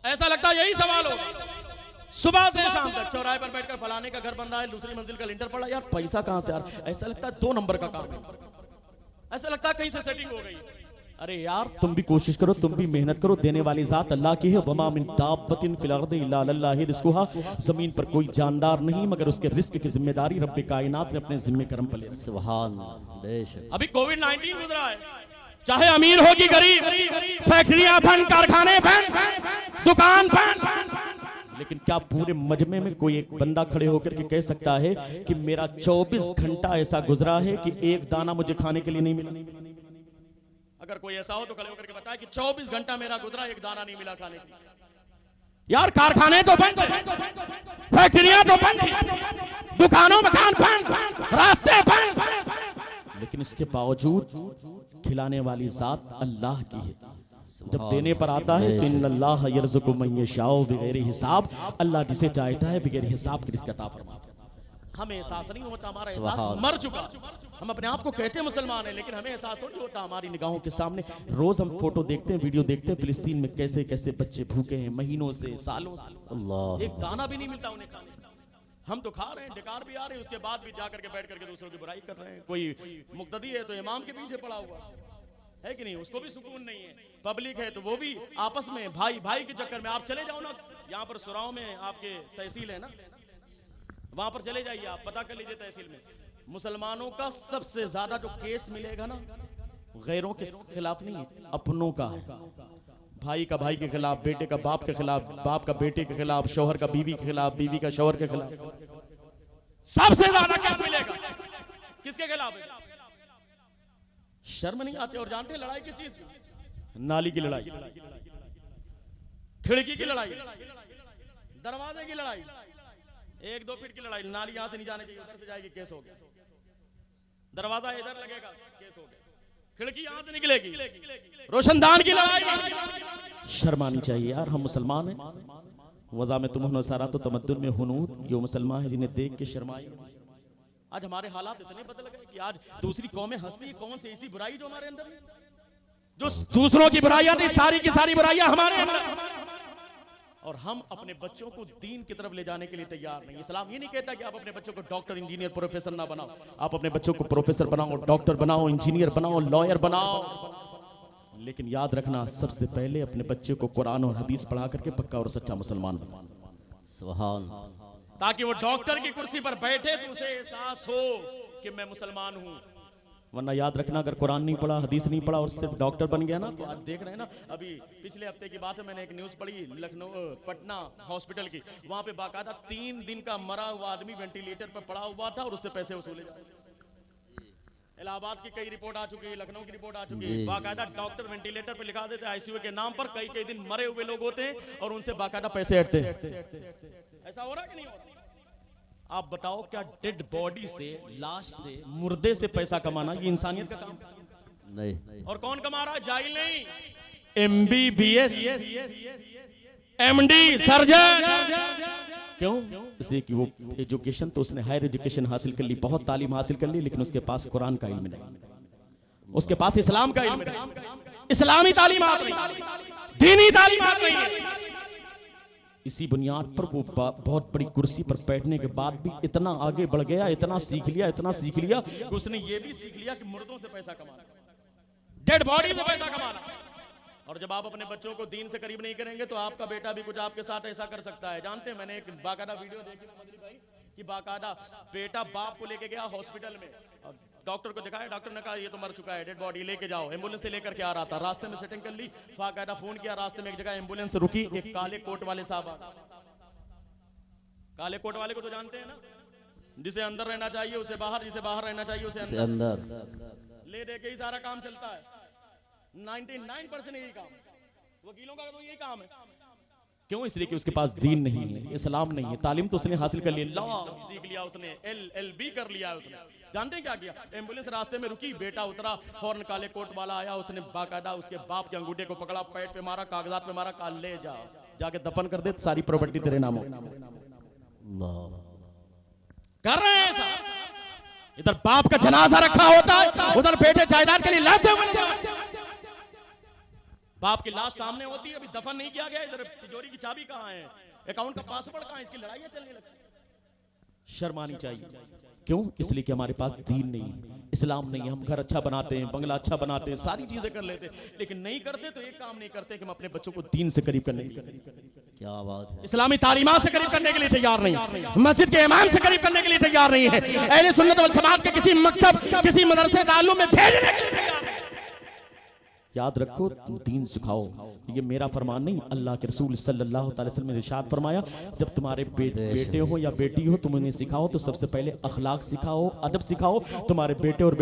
ऐसा लगता है यही सवाल होगा। सुबह से शाम तक चौराहे पर बैठकर फलाने का घर बन रहा है, दूसरी मंजिल का लिंटर पड़ा, यार पैसा कहां से आ रहा? ऐसा लगता है 2 नंबर का काम है, ऐसा लगता है कहीं से सेटिंग हो गई। अरे यार तुम भी कोशिश करो, तुम भी मेहनत करो, देने वाली जात अल्लाह की है। वमा मिन दाब्बतिन फिल अर्दि इल्ला अल्लाहि रिज़्कुहा, जमीन पर कोई जानदार नहीं मगर उसके रिस्क की जिम्मेदारी रब्बे कायनात ने अपने जिम्मे करम पर लिया। सुभान अल्लाह। अभी कोविड-19 गुजरा है, चाहे अमीर हो कि गरीब, फैक्ट्रियां बंद, कारखाने बंद, दुकान बंद, लेकिन क्या पूरे मजमे में कोई एक बंदा खड़े होकर के कह सकता है कि मेरा 24 घंटा ऐसा गुजरा है कि एक दाना मुझे खाने के लिए नहीं मिला? अगर कोई ऐसा हो तो खड़े होकर के बताए कि 24 घंटा मेरा गुजरा, एक दाना नहीं मिला खाने के लिए। यार कारखाने तो बंद, फैक्ट्रियां तो बंद, दुकानों मकान बंद, रास्ते बंद, लेकिन इसके बावजूद खिलाने वाली जात अल्लाह की है। जब देने पर आता है तो इन्नल्लाह यर्ज़ुक़ु मन यशाउ बिगैर हिसाब, अल्लाह जिसे चाहता है बगैर हिसाब के रिज़्क़ अता फरमाता है। हमें एहसास नहीं होता, हमारा एहसास मर चुका। हम अपने आप को कहते हैं मुसलमान है, लेकिन हमें एहसास थोड़ी होता। हमारी निगाहों के सामने रोज हम फोटो देखते हैं, वीडियो देखते हैं, फिलिस्तीन में कैसे कैसे बच्चे भूखे हैं महीनों से, सालों से, अल्लाह, एक दाना भी नहीं मिलता उन्हें खाने। हम तो खा रहे हैं, डकार भी आ रहे हैं, उसके बाद भी जाकर के बैठ करके दूसरों की बुराई कर रहे हैं। कोई मुक्तदी है तो इमाम के पीछे पड़ा हुआ है कि नहीं, उसको भी सुकून नहीं है। पब्लिक है तो वो भी आपस में भाई भाई के चक्कर में। आप चले जाओ ना, यहाँ पर सुराव में आपके तहसील है ना, वहां पर चले जाइए, आप पता कर लीजिए तहसील में मुसलमानों का सबसे ज्यादा जो केस मिलेगा ना, गैरों के खिलाफ नहीं है, अपनों का है। भाई का भाई के खिलाफ, बेटे का बाप के खिलाफ, बाप का बेटे के खिलाफ, शौहर का बीवी के खिलाफ, बीवी का शौहर के खिलाफ। सबसे ज्यादा केस मिलेगा किसके खिलाफ है? शर्म नहीं आती? और जानते हैं लड़ाई किस चीज की? नाली की लड़ाई, खिड़की की लड़ाई, दरवाजे की लड़ाई, 1-2 फीट की लड़ाई। नाली यहां से नहीं जाने चाहिए, उधर से जाएगी, केस हो गया। दरवाजा इधर लगेगा, केस हो गया। खिड़की यहां से निकलेगी, रोशनदान की लड़ाई। शर्म आनी चाहिए यार, हम मुसलमान हैं। वज़ा में तुम सारा तो तमद्दुन में हुनूद, यो मुसलमान है जिन्हें देख के शर्माए। आज हमारे हालात इतने बदल गए कि आज दूसरी कौमें हंसती है। कौन सी ऐसी बुराई जो हमारे अंदर, जो दूसरों की बुराइयां थी, सारी की सारी बुराइयां हमारे अंदर। और हम अपने बच्चों को दीन की तरफ ले जाने के लिए तैयार नहीं। इस्लाम ये नहीं कहता कि आप अपने बच्चों को डॉक्टर, इंजीनियर, प्रोफेसर ना बनाओ। आप अपने बच्चों को प्रोफेसर बनाओ, डॉक्टर बनाओ, इंजीनियर बनाओ, लॉयर बनाओ। लेकिन याद रखना, सबसे पहले अपने बच्चे को कुरान और हदीस पढ़ा करके पक्का और सच्चा मुसलमान बनाओ। सुभान, ताकि वो डॉक्टर की कुर्सी पर बैठे तो उसे एहसास हो कि मैं मुसलमान हूं। वरना याद रखना, अगर कुरान नहीं पढ़ा, हदीस नहीं पढ़ा और सिर्फ डॉक्टर बन गया ना, तो आज देख रहे हैं ना, अभी पिछले हफ्ते की बात है, मैंने एक न्यूज़ पढ़ी लखनऊ पटना हॉस्पिटल की। वहां पे बाकायदा 3 दिन का मरा हुआ आदमी वेंटिलेटर पर पड़ा हुआ था और उससे पैसे वसूले जा रहे थे। इलाहाबाद की कई रिपोर्ट आ चुकी है, लखनऊ की रिपोर्ट आ चुकी है। बाकायदा डॉक्टर वेंटिलेटर पे लिखा देते हैं आईसीयू के नाम पर, कई दिन मरे हुए लोग होते हैं और उनसे बाकायदा पैसे हटते हैं। ऐसा हो रहा है कि नहीं हो रहा? आप बताओ, क्या डेड बॉडी से, लाश से, मुर्दे से पैसा कमाना ये इंसानियत का काम नहीं? और कौन कमा रहा है? जाहिल नहीं, MBBS, MD, सर्जन। क्यों? इसलिए कि वो एजुकेशन तो उसने हायर एजुकेशन हासिल कर ली, बहुत तालीम हासिल कर ली, लेकिन उसके पास कुरान का इल्म नहीं, उसके पास इस्लाम का इल्म नहीं, इस्लामी तालीमात नहीं, दीनी तालीमात नहीं है। इसी बुनियाद पर वो बहुत बड़ी कुर्सी पर बैठने के बाद भी इतना आगे बढ़ गया, इतना सीख लिया कि उसने ये भी सीख लिया कि मुर्दों से पैसा कमाना, डेड बॉडी से पैसा कमाना। और जब आप अपने बच्चों को दीन से करीब नहीं करेंगे तो आपका बेटा भी कुछ आपके साथ ऐसा कर सकता है। जानते हैं, मैंने एक बाकायदा वीडियो देखी मदरी भाई कि बाकायदा बेटा बाप को लेके गया हॉस्पिटल में, डॉक्टर को दिखाया, डॉक्टर ने कहा ये तो मर चुका है, डेड बॉडी लेके जाओ। एम्बुलेंस से लेकर के आ रहा था, रास्ते में सेटिंग कर ली, बाकायदा फोन किया, रास्ते में एक जगह एम्बुलेंस रुकी, एक काले कोट वाले साहब, काले कोट वाले को तो जानते हैं ना, जिसे अंदर रहना चाहिए उसे बाहर, जिसे बाहर रहना चाहिए उसे अंदर, ले दे के ही सारा काम चलता है। 99% यही काम, वकीलों का तो यही काम है। क्यों? इसलिए कि उसके पास दीन नहीं है, इस्लाम नहीं है। तालीम तो उसने हासिल कर ली, लॉ सीख लिया उसने, LLB कर लिया उसने। जानते हैं क्या किया? एम्बुलेंस रास्ते में रुकी, बेटा उतरा, फौरन काले कोट वाला आया, उसने बाकायदा उसके बाप के अंगूठे को पकड़ा, पेट पे मारा, कागजात पे मारा, काल ले जाओ, जाके दफन कर दे, सारी प्रॉपर्टी तेरे नाम हो। कर रहे हैं ऐसा। इधर बाप का जनाजा रखा होता है, उधर बेटे जायदाद के लिए लड़ते हुए, बाप की लाश सामने होती है, अभी दफन नहीं किया गया, इधर तिजोरी की चाबी कहाँ है, अकाउंट का पासवर्ड कहाँ है, इसकी लड़ाइयां चलने लगती। शर्म आनी चाहिए। क्यों? इसलिए कि हमारे पास दीन नहीं है, इस्लाम नहीं है। हम घर अच्छा बनाते हैं, बंगला अच्छा बनाते हैं, सारी चीजें कर लेते हैं, लेकिन नहीं करते तो एक काम नहीं करते कि हम अपने बच्चों को दीन से करीब करने के लिए, क्या बात है, इस्लामी तालीमात से करीब करने के लिए तैयार नहीं, मस्जिद के इमाम से करीब करने के लिए तैयार नहीं है, अहले सुन्नत वल जमात के किसी मकतब, किसी मदरसे ताल्लुम में भेजने के लिए तैयार नहीं। याद रखो, तुम दीन सिखाओ, ये मेरा फरमान नहीं, अल्लाह के रसूल सल्लल्लाहु अलैहि वसल्लम ने इरशाद फरमाया, जब तुम्हारे बेटे हो या बेटी हो, तुम उन्हें सिखाओ तो सबसे पहले अखलाक सिखाओ, अदब सिखाओ। तुम्हारे बेटे और बेटी